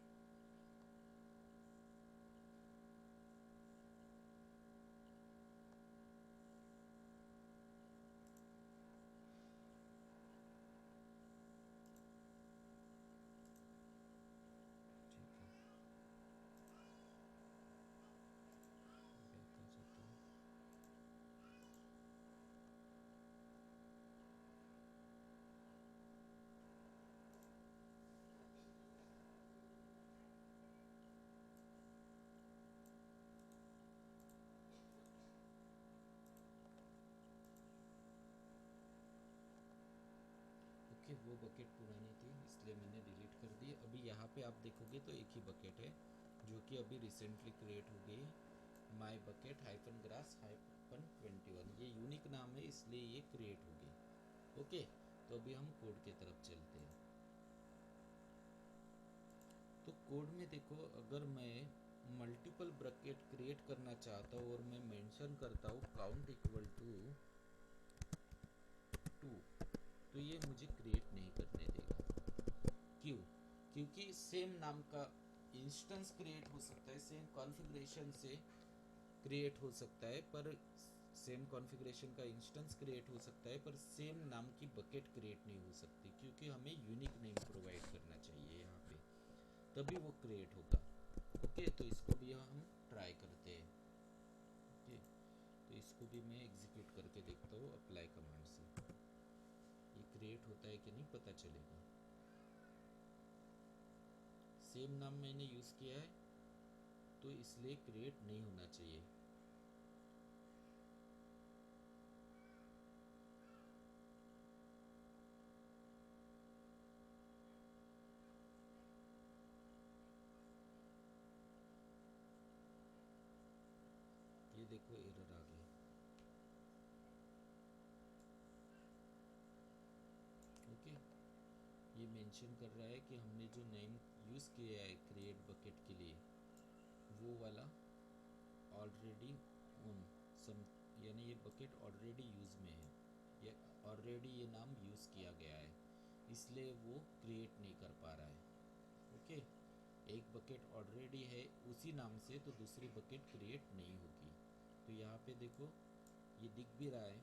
बकेट पुरानी थी इसलिए मैंने डिलीट कर दी। अभी यहाँ पे आप देखोगे तो एक ही बकेट है जो कि अभी रिसेंटली क्रिएट हो गई है, माई बकेट हाइफन ग्रास हाइफन 21। ये यूनिक नाम है इसलिए ये क्रिएट हो गई। ओके, तो अभी हम कोड की तरफ चलते हैं। तो कोड में देखो, अगर मैं मल्टीपल ब्रैकेट क्रिएट करना चाहता हूँ और मैं मेंशन करता हूँ काउंट इक्वल टू 2, तो ये मुझे क्रिएट नहीं करने देगा। क्यों? क्योंकि सेम नाम का इंस्टेंस क्रिएट हो सकता है, सेम कॉन्फ़िगरेशन से क्रिएट हो सकता है, पर सेम कॉन्फ़िगरेशन का इंस्टेंस क्रिएट हो सकता है पर सेम नाम की बकेट क्रिएट नहीं हो सकती, क्योंकि हमें यूनिक नेम प्रोवाइड करना चाहिए यहाँ पे, तभी वो क्रिएट होगा। ओके, तो इसको भी हम ट्राई करते हैं। ओके, तो इसको भी मैं एग्जीक्यूट करके देखता हूँ अप्लाई कमांड से, ये क्रिएट होता है कि नहीं पता चलेगा। सेम नाम मैंने यूज़ किया है तो इसलिए क्रिएट नहीं होना चाहिए। ये देखो एरर आ गया। ओके, ये मेंशन कर रहा है कि हमने जो नेम यूज़ किया है क्रिएट बकेट के लिए वो वाला ऑलरेडी ऑन सम, यानी ये बकेट ऑलरेडी यूज़ में है, या ऑलरेडी ये नाम यूज़ किया गया है, इसलिए वो क्रिएट नहीं कर पा रहा है। ओके, एक बकेट ऑलरेडी है उसी नाम से तो दूसरी बकेट क्रिएट नहीं होगी। तो यहाँ पे देखो ये दिख भी रहा है,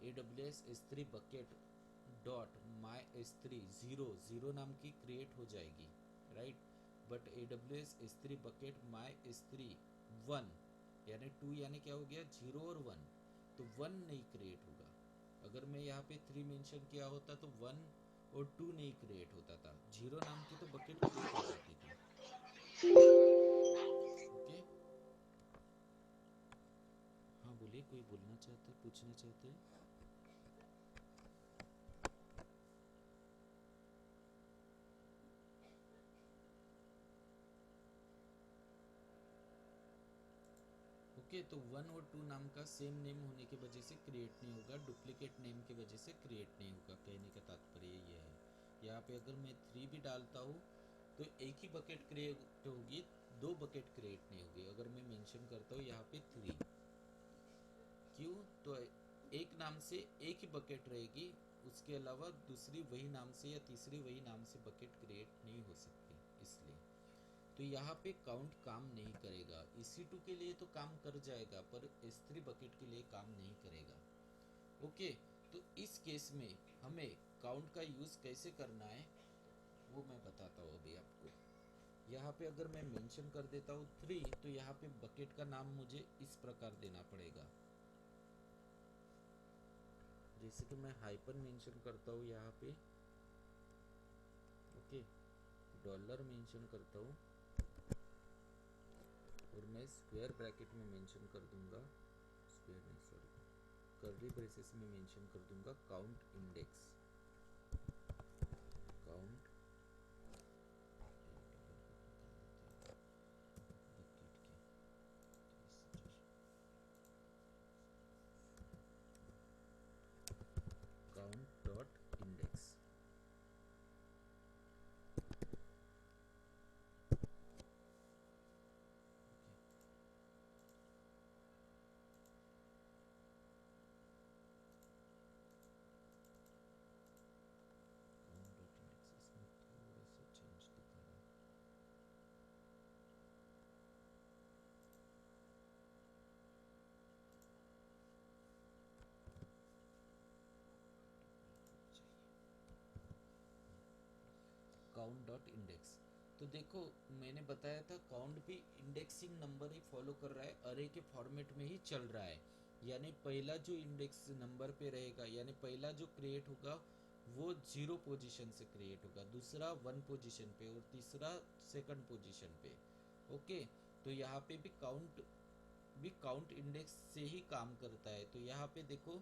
AWS S3 बकेट डॉट माई S3 0 नाम की क्रिएट हो जाएगी, right. But AWS S3 bucket my S3 1 यानी 2 यानी क्या हो गया 0 और 1, तो 1 नहीं क्रिएट होगा। अगर मैं यहाँ पे 3 मेंशन किया होता तो 1 और 2 नहीं क्रिएट होता था, 0 नाम की तो बकेट क्रिएट हो जाती थी। ओके, हाँ बोलिए, कोई बोलना चाहते हैं, पूछना चाहते हैं? ओके, तो 1 और 2 नाम का सेम नेम होने की वजह से क्रिएट नहीं होगा, डुप्लीकेट नेम की वजह से क्रिएट नहीं होगा। कहने का तात्पर्य ये है। यहाँ पे अगर मैं 3 भी डालता हूँ तो एक ही बकेट क्रिएट होगी, 2 बकेट क्रिएट नहीं होगी। अगर मैं मेंशन करता हूँ यहाँ पे 3, क्यों? तो एक नाम से एक ही बकेट रहेगी, उसके अलावा दूसरी वही नाम से या तीसरी वही नाम से बकेट क्रिएट नहीं हो सकती, इसलिए। तो यहाँ पे काउंट काम नहीं करेगा। EC2 के लिए तो काम कर जाएगा पर S3 बकेट के लिए काम नहीं करेगा। ओके, तो इस केस में हमें काउंट का यूज़ कैसे करना है वो मैं बताता हूँ अभी आपको। यहाँ पे अगर मैं मेंशन कर देता हूँ 3, तो यहाँ पे बकेट का नाम मुझे इस प्रकार देना पड़ेगा, जैसे कि मैं हाइपर मेंशन करता हूँ यहाँ पे। ओके, डॉलर मेंशन करता हूँ और मैं स्क्वायर ब्रैकेट में मेंशन कर दूंगा, स्क्वायर नहीं सॉरी, कर्ली ब्रेसेस में मेंशन कर दूंगा count index, count count dot index. Count dot index, तो देखो मैंने बताया था काउंट भी इंडेक्सिंग नंबर ही फॉलो कर रहा है, अरे के फॉर्मेट में ही चल रहा है। यानी पहला जो इंडेक्स नंबर पे रहेगा, यानी पहला जो क्रिएट होगा वो 0 पोजीशन से क्रिएट होगा, दूसरा 1 पोजीशन पे और तीसरा 2nd पोजीशन पे। ओके, तो यहाँ पे भी काउंट इंडेक्स से ही काम करता है। तो यहाँ पे देखो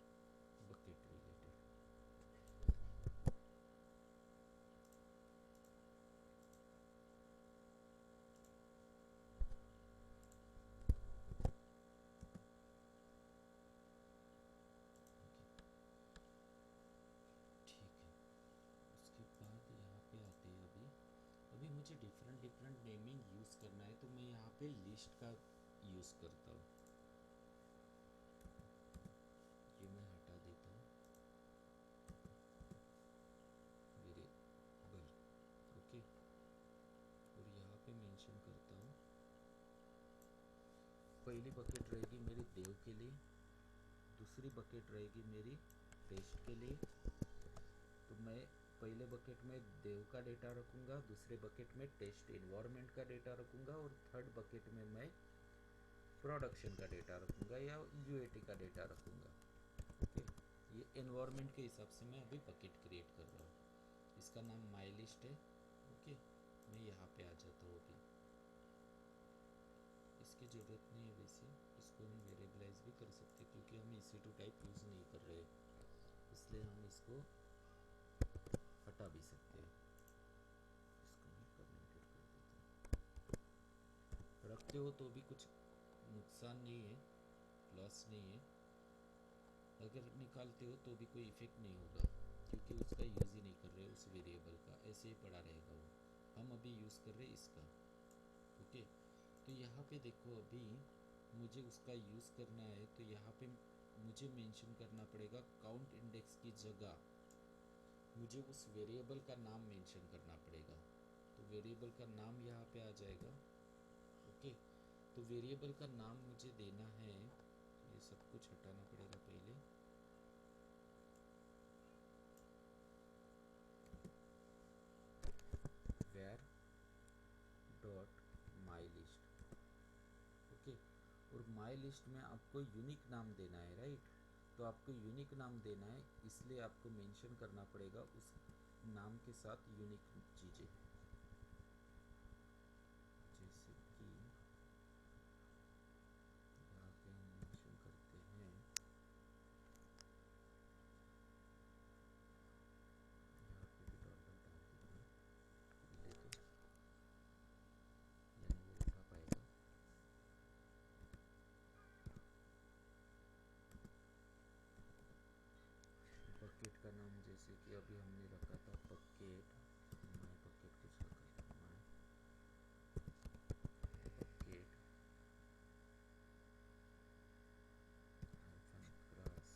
यूज़ करना है तो मैं यहाँ पे लिस्ट का यूज़ करता हूँ। ये मैं हटा देता हूँ वेरिएबल, ओके। और यहाँ पे मेंशन करता हूँ, पहली बकेट रहेगी मेरी देव के लिए, दूसरी बकेट रहेगी मेरी टेस्ट के लिए। तो मैं पहले बकेट में देव का डेटा रखूँगा, दूसरे बकेट में टेस्ट इन्वायरमेंट का डेटा रखूँगा, और थर्ड बकेट में मैं प्रोडक्शन का डेटा रखूँगा या यूएटी का डेटा रखूँगा, ओके। ये एनवायरनमेंट के हिसाब से मैं अभी बकेट क्रिएट कर रहा हूँ। इसका नाम माई लिस्ट है, ओके। मैं यहाँ पे आ जाता हूँ अभी, इसकी ज़रूरत नहीं है वैसे, इसको हम वेरिएबलाइज भी कर सकते हैं क्योंकि हम EC2 टाइप यूज़ नहीं कर रहे, इसलिए हम इसको हटा भी सकते हैं। इसको मैं कमेंटेड कर देता हूँ। रखते हो तो भी कुछ नुकसान नहीं है, लॉस नहीं है। अगर निकालते हो तो भी कोई इफेक्ट नहीं होगा क्योंकि उसका यूज़ ही नहीं कर रहे उस वेरिएबल का, ऐसे ही पड़ा रहेगा वो। हम अभी यूज़ कर रहे इसका, ओके। तो यहाँ पे देखो, अभी मुझे उसका यूज़ करना है तो यहाँ पे मुझे मेंशन करना पड़ेगा काउंट इंडेक्स की जगह मुझे उस वेरिएबल का नाम मेंशन करना पड़ेगा। तो वेरिएबल का नाम यहाँ पे आ जाएगा, ओके। तो वेरिएबल का नाम मुझे देना है, ये सब कुछ हटाना पड़ेगा पहले। where dot my list, okay. और माई लिस्ट में आपको यूनिक नाम देना है, राइट। तो आपको यूनिक नाम देना है, इसलिए आपको मेंशन करना पड़ेगा उस नाम के साथ यूनिक चीज़ें, जैसे कि यहाँ पे हम मेंशन करते हैं, यहाँ पे भी डॉलर डाल देते हैं, ले दो, यानी वो उठा पाएगा। बकेट का नाम जैसे कि अभी हमने रखा था बकेट, मैं बकेट कुछ रखा था, मैं bucket hyphen class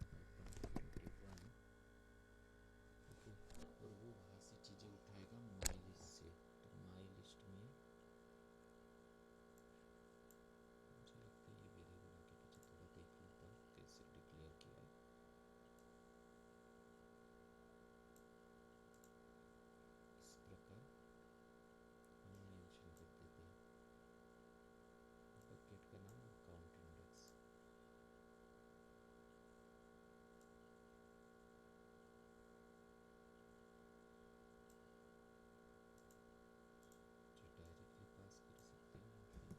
hyphen 21, okay. और वो वहाँ से चीज़ें उठाएगा माई लिस्ट से। तो माई लिस्ट में मुझे लगता है ये वेरिएबल आगे पीछे थोड़ा देख लेता हूँ कैसे डिक्लेयर किया है। इस प्रकार हम मेंशन कर देते हैं बकेट का नाम और काउंट इंडेक्स। जो डायरेक्टली पास कर सकते हैं या फिर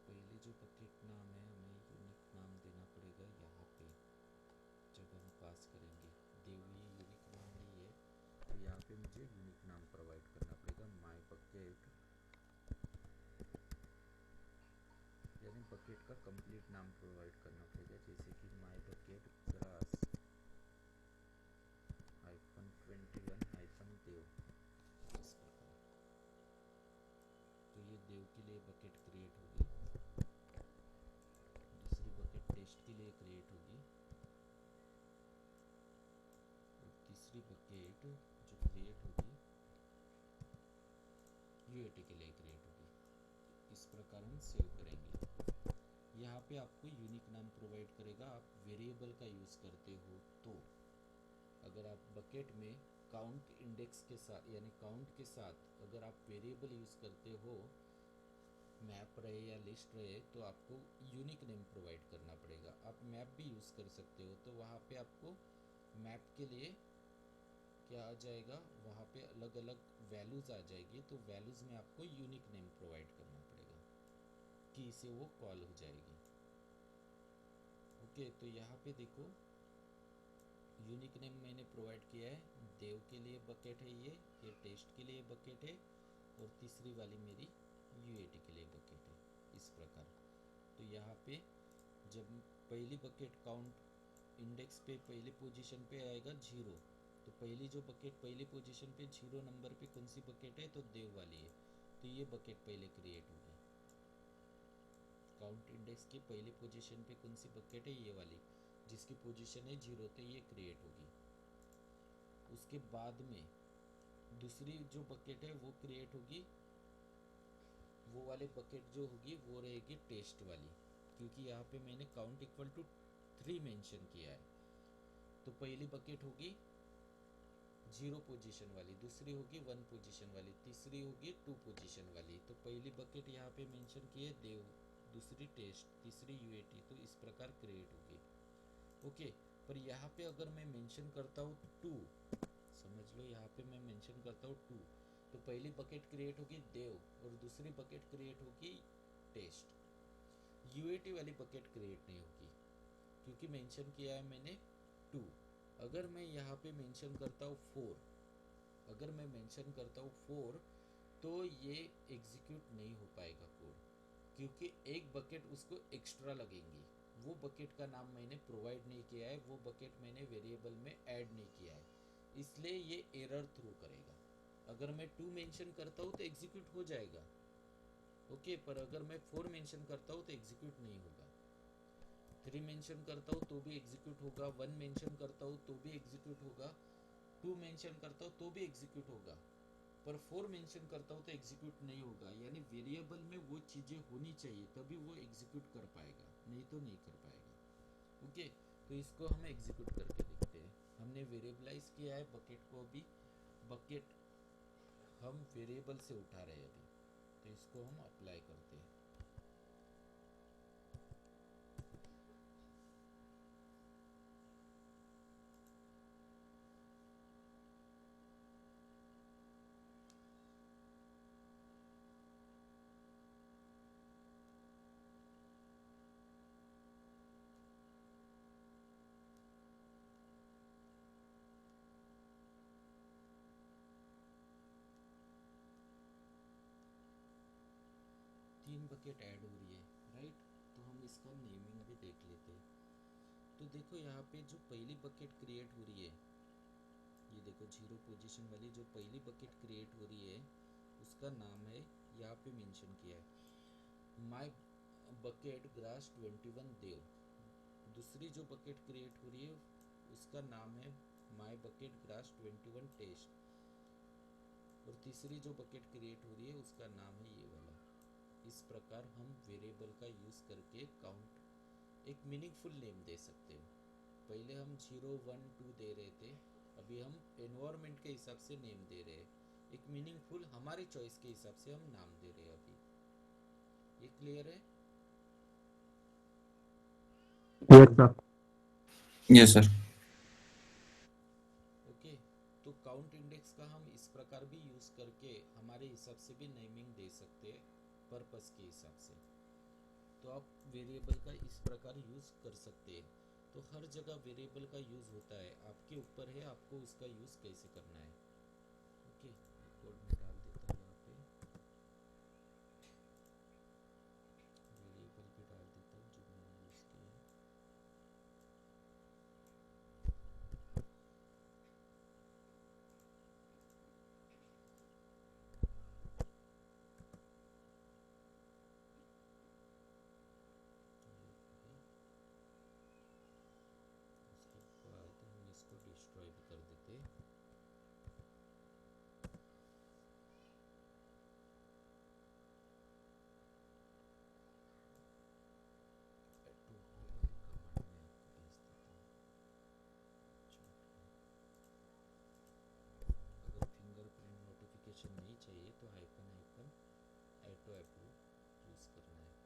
पहले जो बकेट नाम है हमें यूनिक नाम देना पड़ेगा यहाँ पे जब हम पास करेंगे। देवी यूनिक नाम नहीं है तो यहाँ पे मुझे यूनिक नाम प्रोवाइड करना पड़ेगा, माई बकेट, यानी बकेट का कंप्लीट नाम प्रोवाइड करना पड़ेगा, जैसे कि my bucket grass hyphen 21 hyphen dev, इस प्रकार। तो ये देव के लिए बकेट क्रिएट होगी, दूसरी बकेट टेस्ट के लिए क्रिएट होगी, और तीसरी बकेट जो क्रिएट होगी यूएटी के लिए क्रिएट होगी। इस प्रकार हम सेव करेंगे। यहाँ पे आपको यूनिक नाम प्रोवाइड करेगा, आप वेरिएबल का यूज़ करते हो तो। अगर आप बकेट में काउंट इंडेक्स के साथ यानी काउंट के साथ अगर आप वेरिएबल यूज़ करते हो, मैप रहे या लिस्ट रहे, तो आपको यूनिक नेम प्रोवाइड करना पड़ेगा। आप मैप भी यूज़ कर सकते हो, तो वहाँ पे आपको मैप के लिए क्या आ जाएगा, वहाँ पे अलग अलग वैल्यूज़ आ जाएगी, तो वैल्यूज़ में आपको यूनिक नेम प्रोवाइड करना पड़ेगा कि इसे वो कॉल हो जाएगी, ओके। तो यहाँ पे देखो यूनिक नेम मैंने प्रोवाइड किया है, देव के लिए बकेट है ये टेस्ट के लिए बकेट है, और तीसरी वाली मेरी यूएटी के लिए बकेट है, इस प्रकार। तो यहाँ पे जब पहली बकेट काउंट इंडेक्स पे पहली पोजीशन पे आएगा 0, तो पहली जो बकेट पहली पोजीशन पे 0 नंबर पे कौन सी बकेट है, तो देव वाली है, तो ये बकेट पहले क्रिएट होगी। काउंट इंडेक्स की पहली पोजीशन पे कौन सी बकेट है, ये वाली, जिसकी पोजीशन है 0, तो ये क्रिएट होगी। उसके बाद में दूसरी जो बकेट है वो क्रिएट होगी, वो वाले बकेट जो होगी वो रहेगी टेस्ट वाली, क्योंकि यहाँ पे मैंने काउंट इक्वल टू 3 मेंशन किया है। तो पहली बकेट होगी 0 पोजीशन वाली, दूसरी होगी 1 पोजीशन वाली, तीसरी होगी 2 पोजीशन वाली। तो पहली बकेट यहाँ पे मेंशन की है देव, दूसरी टेस्ट, तीसरी यूएटी, तो इस प्रकार क्रिएट होगी। ओके, पर यहाँ पे अगर मैं मेंशन करता हूँ 2, समझ लो यहाँ पे मैं मेंशन करता हूँ 2, तो पहली बकेट क्रिएट होगी देव और दूसरी बकेट क्रिएट होगी टेस्ट। यूएटी वाली बकेट क्रिएट नहीं होगी क्योंकि मेंशन किया है मैंने 2। अगर मैं यहाँ पे मेंशन करता हूँ 4, अगर मैं मेंशन करता हूँ 4, तो ये एग्जीक्यूट नहीं हो पाएगा कोड, क्योंकि एक बकेट उसको एक्स्ट्रा लगेंगी। वो बकेट का नाम मैंने प्रोवाइड नहीं किया है, वो बकेट मैंने वेरिएबल में ऐड नहीं किया है, इसलिए ये एरर थ्रू करेगा। अगर मैं 2 मेंशन करता हूँ तो एग्जीक्यूट हो जाएगा, ओके, पर अगर मैं 4 मेंशन करता हूँ तो एग्जीक्यूट नहीं होगा। 3 मेंशन करता हूँ तो भी एग्जीक्यूट होगा, 1 मेंशन करता हूँ तो भी एग्जीक्यूट होगा, 2 मेंशन करता हूँ तो भी एग्जीक्यूट होगा, पर 4 मेंशन करता हूँ तो एग्जीक्यूट नहीं होगा। यानी वेरिएबल में वो चीज़ें होनी चाहिए तभी वो एग्जीक्यूट कर पाएगा, नहीं तो नहीं कर पाएगा। ओके, तो इसको हम एग्जीक्यूट करके देखते हैं। हमने वेरिएबलाइज किया है बकेट को, अभी बकेट हम वेरिएबल से उठा रहे हैं अभी, तो इसको हम अप्लाई करते हैं। तीन बकेट ऐड हो रही है, राइट, तो हम इसका नेमिंग भी देख लेते हैं। तो देखो यहाँ पे जो पहली बकेट क्रिएट हो रही है, ये देखो 0 पोजीशन वाली जो पहली बकेट क्रिएट हो रही है उसका नाम है, यहाँ पे मेंशन किया है माय बकेट ग्रास 21 देव। दूसरी जो बकेट क्रिएट हो रही है उसका नाम है माय बकेट ग्रास 21 टेस्ट, और तीसरी जो बकेट क्रिएट हो रही है उसका नाम है ये वाला। इस प्रकार हम वेरिएबल का यूज़ करके काउंट एक मीनिंगफुल नेम दे सकते हो। पहले हम 0, 1, 2 दे रहे थे, अभी हम एनवायरनमेंट के हिसाब से नेम दे रहे हैं, एक मीनिंगफुल हमारी चॉइस के हिसाब से हम नाम दे रहे हैं अभी। ये क्लियर है? Yes, sir. Yes, sir. Okay, तो काउंट इंडेक्स का हम इस प्रकार भी यूज़ करके हमारे हिसाब से भी नेमिंग दे सकते हैं, पर्पस के हिसाब से। तो आप वेरिएबल का इस प्रकार यूज़ कर सकते हैं। तो हर जगह वेरिएबल का यूज़ होता है, आपके ऊपर है आपको उसका यूज़ कैसे करना है। ओके, कोड में डाल देता हूँ, यहाँ पे वेरिएबल भी डाल देता हूँ जो मैंने यूज़ किया है। उसके बाद हम इसको डिस्ट्रॉय भी कर देते हैं। अगर फिंगरप्रिंट नोटिफिकेशन नहीं चाहिए तो hyphen hyphen auto approve use करना है।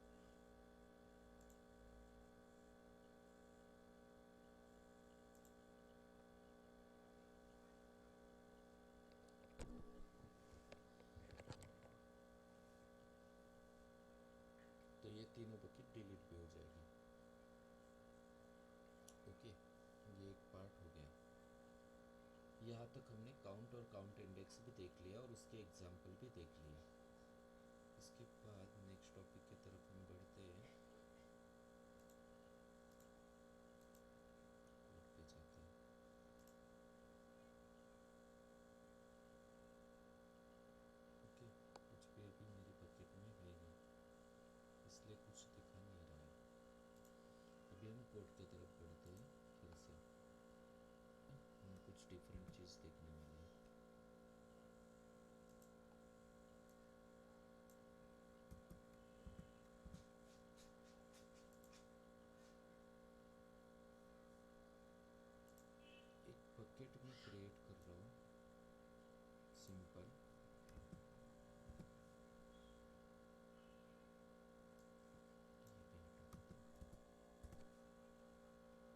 तो ये तीनों बकेट डिलीट भी हो जाएगी। ओके, ये एक पार्ट हो गया। यहाँ तक हमने काउंट और काउंट इंडेक्स भी देख लिया और उसके एग्जाम्पल भी देख लिया। इसके बाद नेक्स्ट टॉपिक की तरफ हम बढ़ते हैं। कोड की तरफ बढ़ते हैं फिर से, हम कुछ डिफरेंट चीज़ देखने वाले हैं। एक बकेट में क्रिएट कर रहा हूँ सिंपल,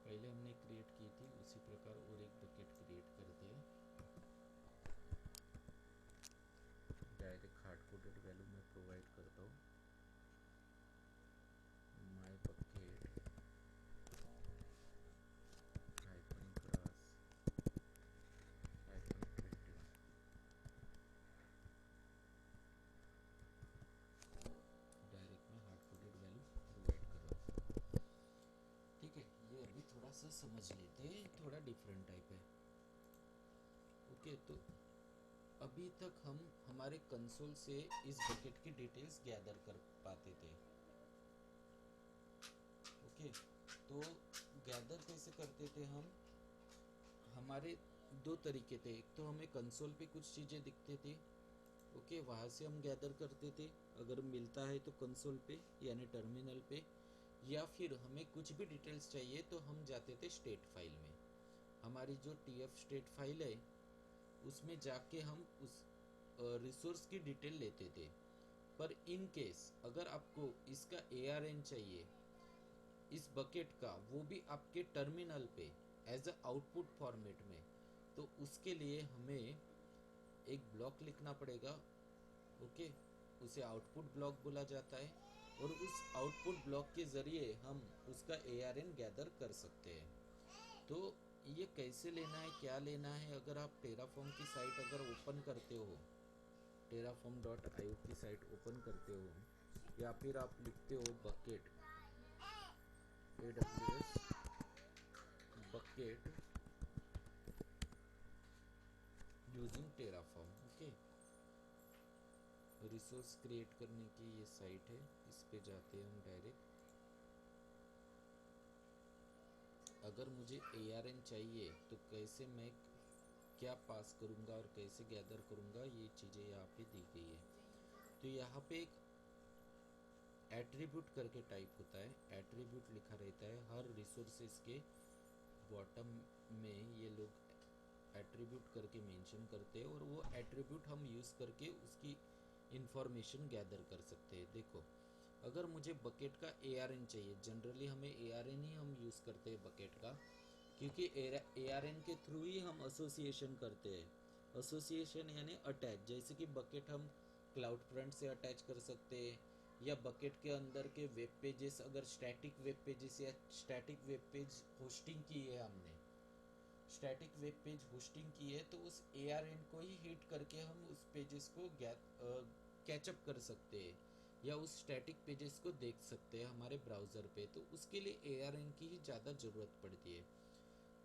पहले हमने क्रिएट की थी उसी प्रकार और एक बकेट क्रिएट करते हैं। डायरेक्ट हार्ड कोडेड वैल्यू में प्रोवाइड करता हूँ, my bucket hyphen class hyphen 21, direct में हार्ड कोडेड वैल्यू प्रोवाइड कर रहा हूँ। ठीक है, ये अभी थोड़ा सा समझ लेते हैं, थोड़ा डिफरेंट टाइप है। ओके, तो अभी तक हम हमारे कंसोल से इस बकेट की डिटेल्स गैदर कर पाते थे। ओके, तो गैदर कैसे करते थे हम? हमारे दो तरीके थे, एक तो हमें कंसोल पे कुछ चीज़ें दिखते थे, ओके, वहाँ से हम गैदर करते थे अगर मिलता है तो कंसोल पे यानी टर्मिनल पे, या फिर हमें कुछ भी डिटेल्स चाहिए तो हम जाते थे स्टेट फाइल में। हमारी जो TF स्टेट फाइल है उसमें जाके हम उस रिसोर्स की डिटेल लेते थे। पर इन केस अगर आपको इसका ARN चाहिए इस बकेट का, वो भी आपके टर्मिनल पे एज अ आउटपुट फॉर्मेट में, तो उसके लिए हमें एक ब्लॉक लिखना पड़ेगा। ओके, उसे आउटपुट ब्लॉक बोला जाता है, और उस आउटपुट ब्लॉक के ज़रिए हम उसका ARN गैदर कर सकते हैं। तो ये कैसे लेना है, क्या लेना है? अगर आप टेराफॉर्म की साइट अगर ओपन करते हो, terraform.io की साइट ओपन करते हो, या फिर आप लिखते हो bucket AWS bucket using Terraform, okay, resource create करने की ये साइट है, इस पे जाते हैं हम डायरेक्ट। अगर मुझे ARN चाहिए तो कैसे मैं क्या पास करूँगा और कैसे गैदर करूँगा, ये चीज़ें यहाँ पे दी गई है। तो यहाँ पे एक एट्रीब्यूट करके टाइप होता है, एट्रीब्यूट लिखा रहता है हर रिसोर्सेज के बॉटम में, ये लोग एट्रीब्यूट करके मेंशन करते हैं, और वो एट्रीब्यूट हम यूज़ करके उसकी इंफॉर्मेशन गैदर कर सकते हैं। देखो, अगर मुझे बकेट का ARN चाहिए, जनरली हमें ARN ही हम यूज़ करते हैं बकेट का, क्योंकि ARN के थ्रू ही हम एसोसिएशन करते हैं। एसोसिएशन यानी अटैच, जैसे कि बकेट हम क्लाउड फ्रंट से अटैच कर सकते हैं, या बकेट के अंदर के वेब पेजेस, अगर स्टैटिक वेब पेजेस या स्टैटिक वेब पेज होस्टिंग की है, हमने स्टैटिक वेब पेज होस्टिंग की है, तो उस ARN को ही हिट करके हम उस पेजेस को कैचअप कर सकते हैं, या उस स्टैटिक पेजेस को देख सकते हैं हमारे ब्राउज़र पे। तो उसके लिए ARN की ही ज़्यादा ज़रूरत पड़ती है।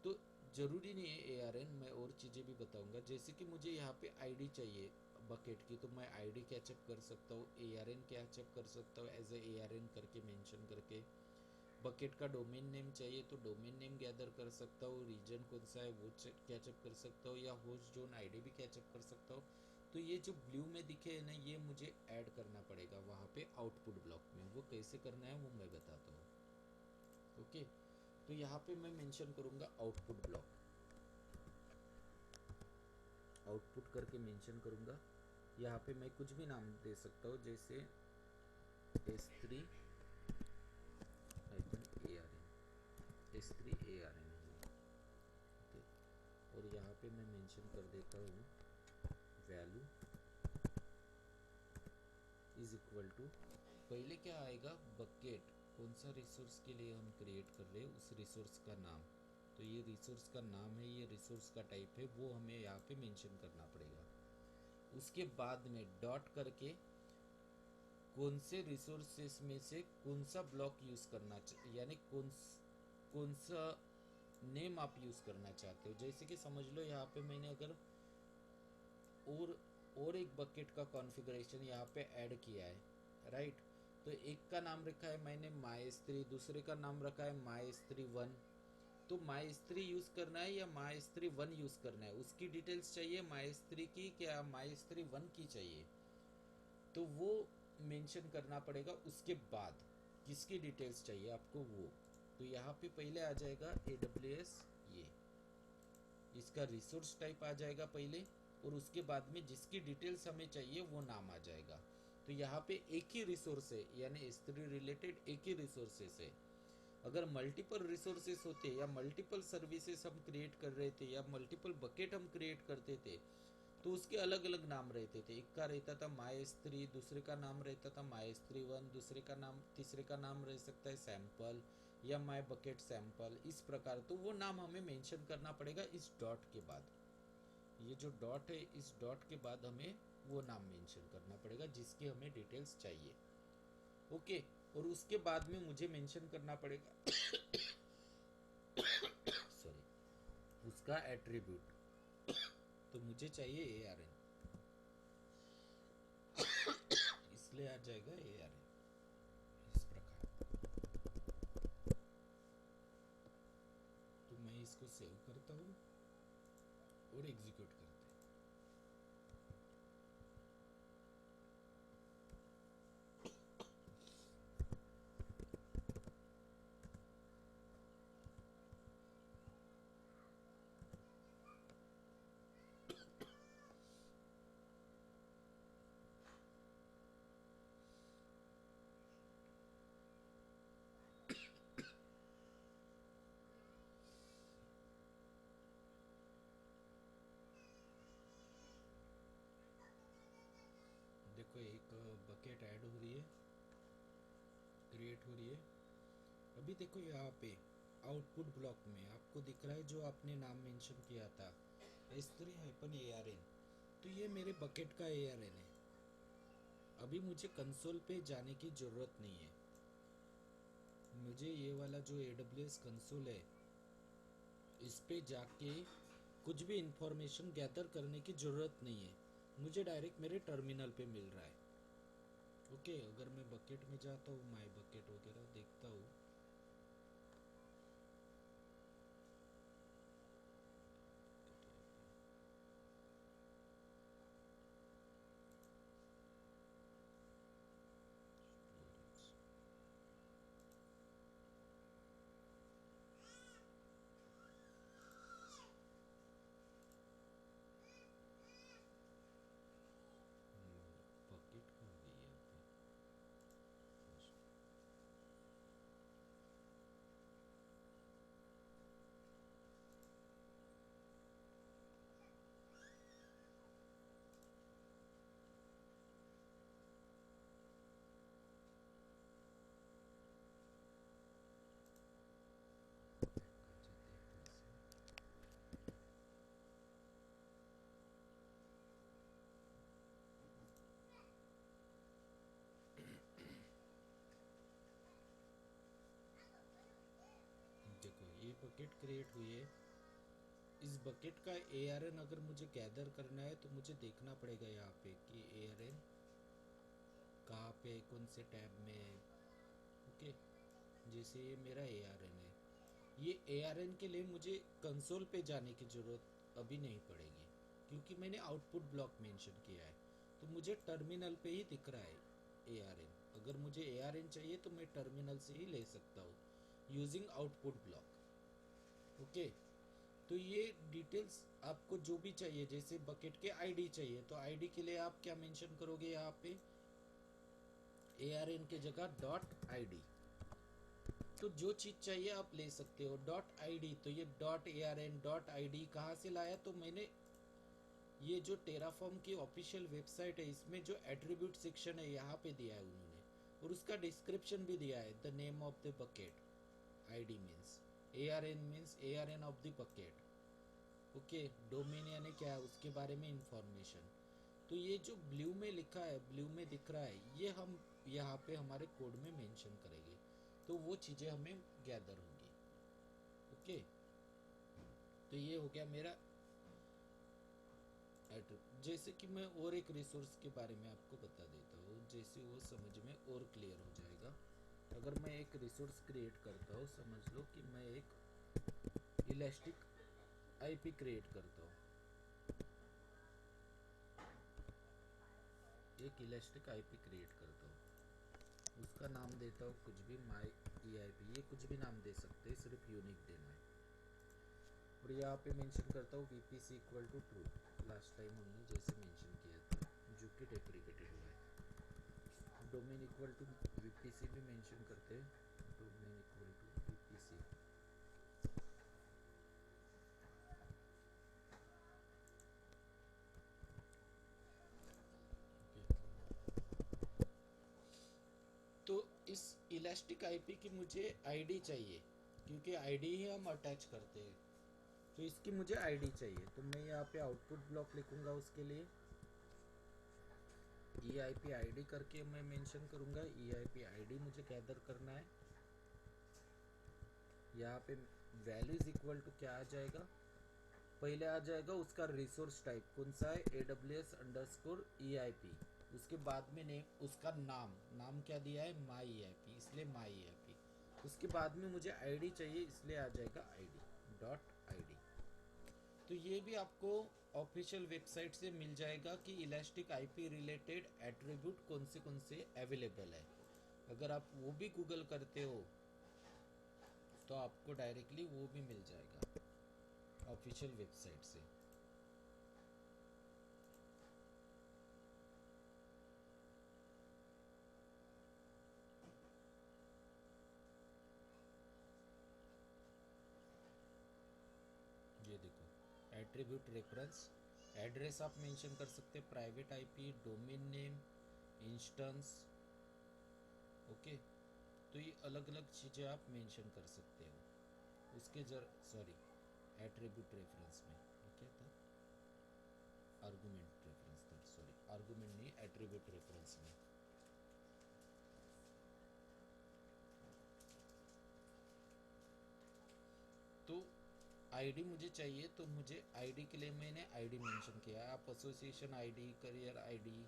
तो ज़रूरी नहीं है ARN, मैं और चीज़ें भी बताऊंगा। जैसे कि मुझे यहाँ पे ID चाहिए बकेट की, तो मैं ID कैचअप कर सकता हूँ, ARN कैचअप कर सकता हूँ एज ए ARN करके मेंशन करके। बकेट का डोमेन नेम चाहिए तो डोमेन नेम गैदर कर सकता हूँ, रीजन कौन सा है वो कैचअप कर सकता हूँ, या होस्ट जोन ID भी कैचअप कर सकता हूँ। तो ये जो ब्लू में दिखे है ना, ये मुझे ऐड करना पड़ेगा वहाँ पे आउटपुट ब्लॉक में। वो कैसे करना है वो मैं बताता हूँ। ओके, तो यहाँ पे मैं मेंशन करूँगा आउटपुट ब्लॉक, आउटपुट करके मेंशन करूँगा। यहाँ पे मैं कुछ भी नाम दे सकता हूँ, जैसे S3 ARN, S3 ARN, okay, और यहाँ पे मैं मेंशन कर देता हूँ वैल्यू इज इक्वल टू, पहले क्या आएगा, बकेट कौन सा रिसोर्स के लिए हम क्रिएट कर रहे हैं उस रिसोर्स का नाम। तो ये रिसोर्स का नाम है, ये रिसोर्स का टाइप है, वो हमें यहाँ पे मेंशन करना पड़ेगा। उसके बाद में डॉट करके कौन से रिसोर्सेस में से कौन सा ब्लॉक यूज़ करना चाहिए, यानी कौन सा नेम आप यूज़ करना चाहते हो। जैसे कि समझ लो यहाँ पे मैंने अगर और एक बकेट का कॉन्फ़िगरेशन यहाँ पे ऐड किया है, राइट, तो एक का नाम रखा है मैंने माएस्त्री, दूसरे का नाम रखा है माएस्त्री 1। तो माएस्त्री यूज़ करना है या माएस्त्री 1 यूज़ करना है, उसकी डिटेल्स चाहिए माएस्त्री की क्या माएस्त्री 1 की चाहिए, तो वो मेंशन करना पड़ेगा। उसके बाद किसकी डिटेल्स चाहिए आपको वो, तो यहाँ पे पहले आ जाएगा AWS, ये इसका रिसोर्स टाइप आ जाएगा पहले, और उसके बाद में जिसकी डिटेल्स हमें चाहिए वो नाम आ जाएगा। तो यहाँ पे एक ही रिसोर्स है, यानी S3 रिलेटेड एक ही रिसोर्सेस है। अगर मल्टीपल रिसोर्सेस होते या मल्टीपल सर्विसेज हम क्रिएट कर रहे थे या मल्टीपल बकेट हम क्रिएट करते थे, तो उसके अलग अलग नाम रहते थे। एक का रहता था माएस्त्री, दूसरे का नाम रहता था माएस्त्री 1, दूसरे का नाम, तीसरे का नाम रह सकता है सैंपल या माय बकेट सैंपल, इस प्रकार। तो वो नाम हमें मेंशन करना पड़ेगा इस डॉट के बाद। ये जो डॉट है, इस डॉट के बाद हमें वो नाम मेंशन करना पड़ेगा जिसकी हमें डिटेल्स चाहिए। ओके, और उसके बाद में मुझे मेंशन करना पड़ेगा सॉरी, उसका एट्रीब्यूट। तो मुझे चाहिए ARN, इसलिए आ जाएगा ARN इस प्रकार। तो मैं इसको सेव करता हूँ और एग्जीक्यूट करते हैं। देखो एक बकेट ऐड हो रही है, क्रिएट हो रही है। अभी देखो यहाँ पे आउटपुट ब्लॉक में आपको दिख रहा है जो आपने नाम मेंशन किया था S3-ARN, तो ये मेरे बकेट का ARN है। अभी मुझे कंसोल पे जाने की ज़रूरत नहीं है। मुझे ये वाला जो AWS कंसोल है इस पे जाके कुछ भी इंफॉर्मेशन गैदर करने की ज़रूरत नहीं है, मुझे डायरेक्ट मेरे टर्मिनल पे मिल रहा है। ओके, अगर मैं बकेट में जाता हूँ, माय बकेट वगैरह देखता हूँ, बकेट कहाँ गई है यहाँ पे? देखो ये बकेट क्रिएट हुई है। इस बकेट का ARN अगर मुझे गैदर करना है तो मुझे देखना पड़ेगा यहाँ पे कि ARN कहाँ पे, कौन से टैब में है। ओके, जैसे ये मेरा ARN है, ये ARN के लिए मुझे कंसोल पे जाने की ज़रूरत अभी नहीं पड़ेगी क्योंकि मैंने आउटपुट ब्लॉक मेंशन किया है, तो मुझे टर्मिनल पे ही दिख रहा है ARN। अगर मुझे ARN चाहिए तो मैं टर्मिनल से ही ले सकता हूँ यूजिंग आउटपुट ब्लॉक। ओके, तो ये डिटेल्स आपको जो भी चाहिए, जैसे बकेट के ID चाहिए तो ID के लिए आप क्या मेंशन करोगे यहाँ पे, ARN के जगह .id। तो जो चीज़ चाहिए आप ले सकते हो। .id, तो ये .ARN.id कहाँ से लाया, तो मैंने ये जो टेराफॉर्म की ऑफिशियल वेबसाइट है इसमें जो एट्रीब्यूट सेक्शन है यहाँ पे दिया है उन्होंने, और उसका डिस्क्रिप्शन भी दिया है, the name of the bucket, ID means ARN of the bucket. Okay, domain यानी क्या है उसके बारे में इंफॉर्मेशन। तो ये जो ब्लू में लिखा है, ब्लू में दिख रहा है, ये हम यहाँ पे हमारे कोड में मेंशन करेंगे, तो वो चीज़ें हमें गैदर होंगी। ओके, तो ये हो गया मेरा एट्रीब्यूट। जैसे कि मैं और एक रिसोर्स के बारे में आपको बता देता हूँ, जैसे वो समझ में और क्लियर हो जाएगा। अगर मैं एक रिसोर्स क्रिएट करता हूँ, समझ लो कि मैं एक इलास्टिक आईपी क्रिएट करता हूँ, एक इलास्टिक आईपी क्रिएट करता हूँ, उसका नाम देता हूँ कुछ भी, माई ईआईपी, ये कुछ भी नाम दे सकते हैं, सिर्फ यूनिक देना है। और यहाँ पे मेंशन करता हूँ VPC equal to true, last time हमने जैसे मेंशन किया था, जो कि डेप्रिकेटेड हुआ है। डोमेन इक्वल टू VPC भी मेंशन करते हैं, डोमेन इक्वल टू VPC। तो इस इलास्टिक आईपी की मुझे आईडी चाहिए, क्योंकि आईडी ही हम अटैच करते हैं, तो इसकी मुझे आईडी चाहिए। तो मैं यहाँ पे आउटपुट ब्लॉक लिखूंगा, उसके लिए EIP आईडी करके मैं मेंशन करूंगा। EIP आईडी मुझे गैदर करना है। यहाँ पे वैल्यूज इक्वल टू क्या आ जाएगा, पहले आ जाएगा उसका रिसोर्स टाइप कौन सा है, AWS अंडरस्कोर EIP। उसके बाद में नेम, उसका नाम क्या दिया है, माई EIP, इसलिए माई EIP। उसके बाद में मुझे आईडी चाहिए, इसलिए आ जाएगा ID.id। तो ये भी आपको ऑफिशियल वेबसाइट से मिल जाएगा कि इलास्टिक आईपी रिलेटेड एट्रीब्यूट कौन से अवेलेबल है। अगर आप वो भी गूगल करते हो तो आपको डायरेक्टली वो भी मिल जाएगा ऑफिशियल वेबसाइट से। ये देखो, एट्रीब्यूट रेफरेंस, एड्रेस आप मेंशन कर सकते हैं, private IP, domain name, instance. Okay, तो ये अलग अलग चीज़ें आप मेंशन कर सकते हो उसके सॉरी, एट्रीब्यूट रेफरेंस में ये क्या था, आर्गुमेंट रेफरेंस था, सॉरी आर्गुमेंट नहीं, एट्रीब्यूट रेफरेंस में। तो आईडी मुझे चाहिए, तो मुझे आईडी के लिए मैंने आईडी मेंशन किया। आप association ID, career ID,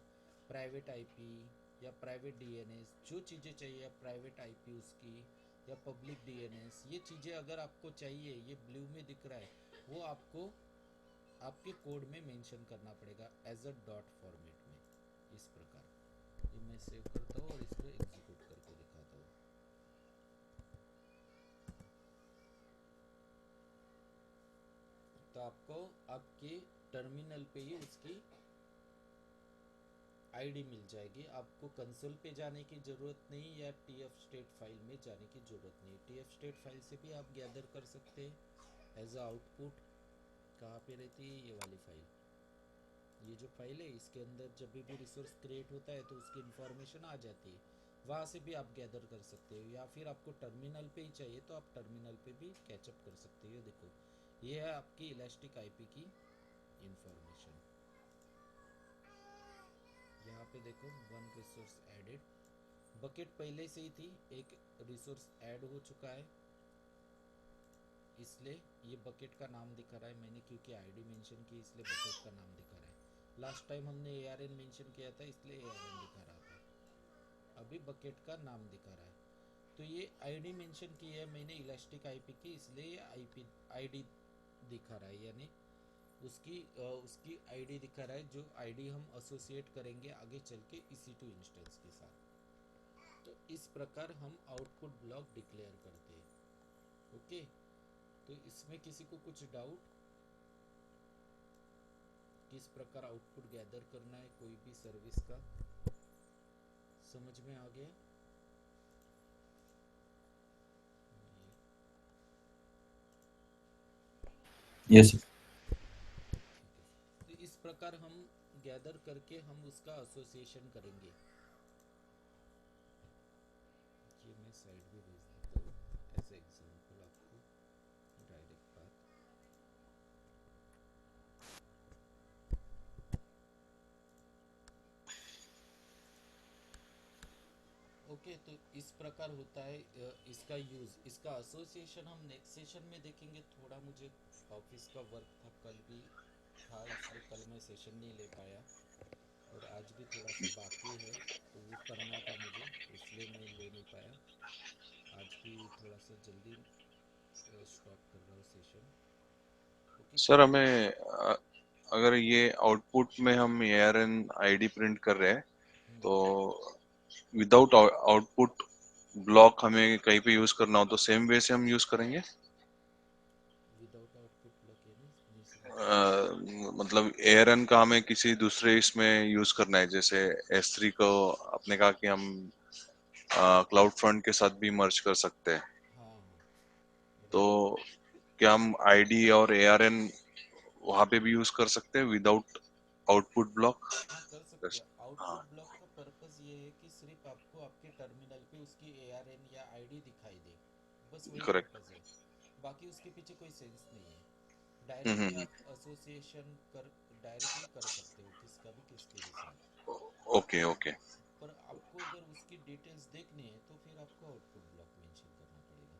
private IP या प्राइवेट डीएनएस, जो चीज़ें चाहिए, प्राइवेट आईपी उसकी या पब्लिक डीएनएस, ये चीज़ें अगर आपको चाहिए, ये ब्लू में दिख रहा है, वो आपको आपके कोड में मेंशन करना पड़ेगा एज अ डॉट फॉर्मेट में, इस प्रकार। ये मैं सेव करता हूँ और इसको एग्जीक्यूट करके दिखाता हूँ। तो आपको आपके टर्मिनल पे ही उसकी आईडी मिल जाएगी। आपको कंसोल पे जाने की ज़रूरत नहीं या TF स्टेट फाइल में जाने की ज़रूरत नहीं। TF स्टेट फाइल से भी आप गैदर कर सकते हैं एज अ आउटपुट। कहाँ पे रहती है ये वाली फाइल, ये जो फाइल है, इसके अंदर जब भी रिसोर्स क्रिएट होता है तो उसकी इंफॉर्मेशन आ जाती है, वहाँ से भी आप गैदर कर सकते हो। या फिर आपको टर्मिनल पे ही चाहिए तो आप टर्मिनल पे भी कैचअप कर सकते हो। देखो, ये है आपकी इलास्टिक आईपी की इंफॉर्मेशन। यहाँ पे देखो, वन रिसोर्स एडेड, बकेट पहले से ही थी, एक रिसोर्स ऐड हो चुका है, इसलिए ये बकेट का नाम दिखा रहा है मैंने, क्योंकि आईडी मेंशन की इसलिए बकेट का नाम दिखा रहा है। लास्ट टाइम हमने ARN मेंशन किया था, इसलिए ARN दिखा रहा था, अभी बकेट का नाम दिखा रहा है। तो ये आईडी मेंशन की है मैंने इलास्टिक आईपी की, इसलिए ये आईडी दिखा रहा है, यानी उसकी आईडी दिखा रहा है, जो आईडी हम एसोसिएट करेंगे आगे चल के EC2 इंस्टेंस के साथ। तो इस प्रकार हम आउटपुट ब्लॉक डिक्लेयर करते हैं। ओके, तो इसमें किसी को कुछ डाउट, किस प्रकार आउटपुट गैदर करना है कोई भी सर्विस का, समझ में आ गया? Yes. तो इस प्रकार हम गैदर करके हम उसका एसोसिएशन करेंगे। ये मैं साइड भी भेज देता हूँ एज एग्जांपल आपको, डायरेक्ट पाथ। ओके, तो इस प्रकार होता है इसका यूज़, इसका एसोसिएशन हम नेक्स्ट सेशन में देखेंगे। थोड़ा मुझे ऑफिस का वर्क था, कल भी था, इसलिए कल मैं सेशन नहीं ले पाया। और आज भी थोड़ा सा बाकी है, तो वो करना था मुझे, इसलिए मैं ले नहीं पाया। आज भी थोड़ा सा जल्दी स्टॉप कर रहा हूँ सेशन। ओके। सर हमें अगर ये आउटपुट में हम ARN ID प्रिंट कर रहे हैं तो विदाउट आउटपुट ब्लॉक हमें कहीं पे यूज करना हो तो सेम वे से हम यूज करेंगे। विदाउट आउटपुट ब्लॉक है नहीं समझा। मतलब ARN का हमें किसी दूसरे इसमें यूज करना है, जैसे S3 को आपने कहा कि हम क्लाउड फ्रंट के साथ भी मर्ज कर सकते हैं, हाँ हाँ तो राइट। क्या हम ID और ARN वहां पे भी यूज कर सकते हैं विदाउट आउटपुट ब्लॉक? हाँ कर सकते हैं। हाँ, आउटपुट ब्लॉक का पर्पस ये है कि सिर्फ आपको आपके टर्मिनल पे उसकी ARN या आईडी दिखाई दे, बस वही करेक्ट। पर्पस है। बाकी उसके पीछे कोई सेंस नहीं है। हम्म डायरेक्टली हम्म आप एसोसिएशन कर डायरेक्टली कर सकते हो किसका भी किसके भी साथ। Okay okay. पर आपको अगर उसकी डिटेल्स देखनी है तो फिर आपको आउटपुट ब्लॉक मेंशन करना पड़ेगा।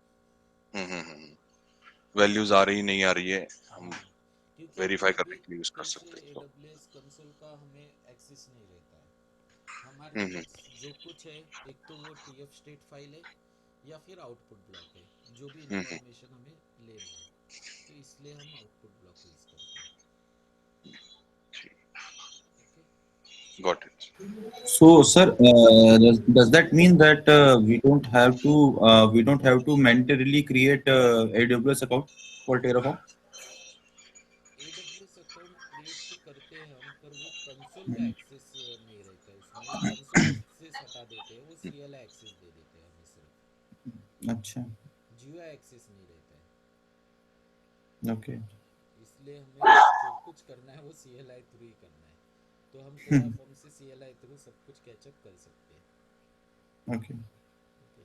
वैल्यूज आ रही नहीं आ रही है, हम हाँ, क्योंकि वेरीफाई अभी करने के लिए यूज कर फिर से सकते हैं तो। AWS कंसोल का हमें एक्सेस नहीं रहता है। हमारे पास जो कुछ है, एक तो वो TF स्टेट फाइल है या फिर आउटपुट ब्लॉक है, जो भी हम्म इंफॉर्मेशन हमें लेना है, तो इसलिए हम आउटपुट ब्लॉक यूज़ करते हैं। Okay. Got it. So, sir, does that mean that we don't have to mandatory create AWS account for Terraform? AWS account create तो करते हैं हम, पर वो कंसोल का एक्सेस नहीं रहता है उसमें। वो कंसोल एक्सेस हटा देते हैं, वो CLI एक्सेस दे देते हैं हमें सिर्फ, अच्छा, GUI एक्सेस नहीं रहता है। okay. इसलिए हमें जो कुछ करना है वो CLI थ्रू ही करना है, तो हम टेराफॉर्म से CLI थ्रू सब कुछ कैचअप कर सकते हैं। Okay. ओके।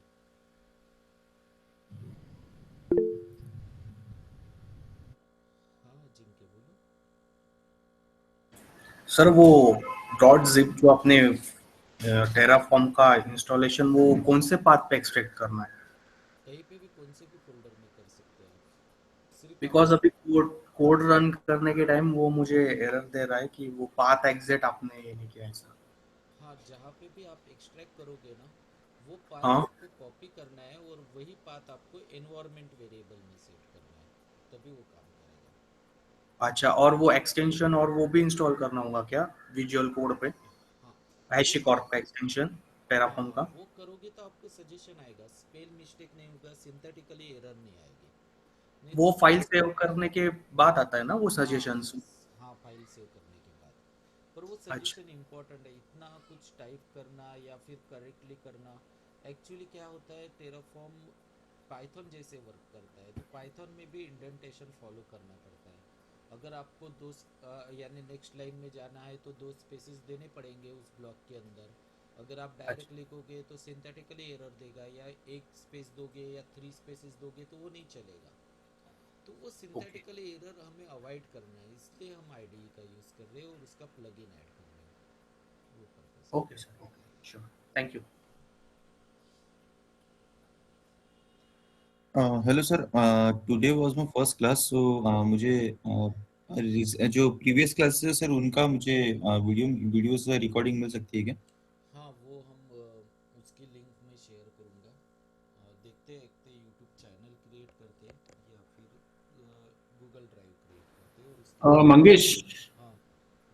हाँ जिनके बोलो। सर वो डॉट जिप जो आपने टेराफॉर्म का इंस्टॉलेशन वो कौन से पाथ पे एक्सट्रैक्ट करना है? कहीं पे भी कौन से भी फोल्डर में कर सकते हैं आप, सिर्फ बिकॉज आपको। अभी कोड रन करने के टाइम वो मुझे एरर दे रहा है कि वो पाथ एग्जिट आपने ये नहीं किया है सर। हाँ, जहाँ पे भी आप एक्सट्रैक्ट करोगे ना, वो पाथ हाँ, आपको कॉपी करना है और वही पाथ आपको एनवायरनमेंट वेरिएबल में सेट करना है, तभी वो काम करेगा। अच्छा, और वो एक्सटेंशन और वो भी इंस्टॉल करना होगा क्या विजुअल कोड पे? हाँ वो हैशिकॉर्प का एक्सटेंशन हाँ टेराफॉर्म हाँ का? वो करोगे तो आपको सजेशन आएगा, स्पेल मिस्टेक नहीं होगा, सिंथेटिकली एरर नहीं आएगी। नहीं वो तो फाइल सेव करने के बाद आता है ना वो हाँ सजेशंस? हाँ फाइल सेव करने के बाद। पर वो अच्छा, सजेशन इम्पोर्टेंट है, इतना कुछ टाइप करना या फिर करेक्टली करना। एक्चुअली क्या होता है, टेराफॉर्म पाइथन जैसे वर्क करता है, तो पाइथन में भी इंडेंटेशन फॉलो करना पड़ता है। अगर आपको यानी नेक्स्ट लाइन में जाना है तो 2 स्पेसेस देने पड़ेंगे उस ब्लॉक के अंदर। अगर आप अच्छा, डायरेक्ट लिखोगे तो सिंथेटिकली एरर देगा, या 1 स्पेस दोगे या 3 स्पेसेस दोगे तो वो नहीं चलेगा। तो वो ओके, सिंथेटिकली एरर हमें अवॉइड करना है, इसलिए हम IDE का यूज़ कर रहे हैं और उसका प्लगइन ऐड कर रहे हैं, वो पर्पस है। Okay sir, okay, sure, thank you. Hello sir, today was my first class, so मुझे जो previous classes है सर उनका मुझे वीडियोस रिकॉर्डिंग मिल सकती है क्या? हाँ वो हम उसकी लिंक में शेयर करूँगा। देखते देखते यूट्यूब चैनल क्रिएट करते हैं या फिर गूगल ड्राइव क्रिएट करते हैं और उसके बाद। मंगेश, हाँ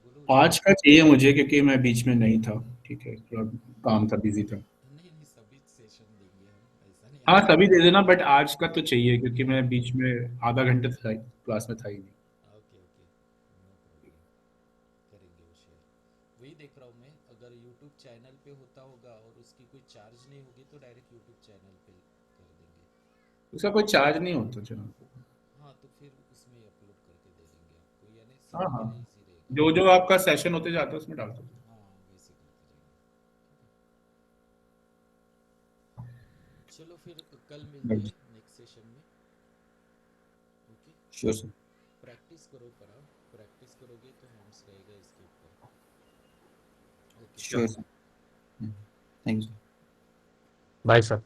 बोलो उदय। आज का चाहिए मुझे क्योंकि मैं बीच में नहीं था। ठीक है, थोड़ा काम था, बिजी था। नहीं नहीं, सभी सेशन देंगे हम, ऐसा नहीं हाँ, आज का सभी दे नहीं। देना, बट आज का तो चाहिए क्योंकि मैं बीच में आधा घंटे था क्लास में था ही नहीं। ओके ओके, नो प्रॉब्लम, करेंगे वो शेयर। वही देख रहा हूँ मैं, अगर यूट्यूब चैनल पे होता होगा और उसकी कोई चार्ज नहीं होगी तो डायरेक्ट यूट्यूब चैनल पे कर देंगे। उसका कोई चार्ज नहीं होता चलो। हाँ तो फिर उसमें ही अपलोड करके दे देंगे आपको, यानी हाँ सभी हाँ, के लिए इजी रहेगा। जो जो आपका सेशन होते जाता है उसमें डाल दो। हाँ वैसे करते जाएंगे। चलो फिर कल मिलते हैं नेक्स्ट सेशन में। ओके। Sure sir. प्रैक्टिस करो, करा प्रैक्टिस करोगे तो हैंड्स रहेगा इसके ऊपर। Okay. Sure sir. Thank you. Bye sir.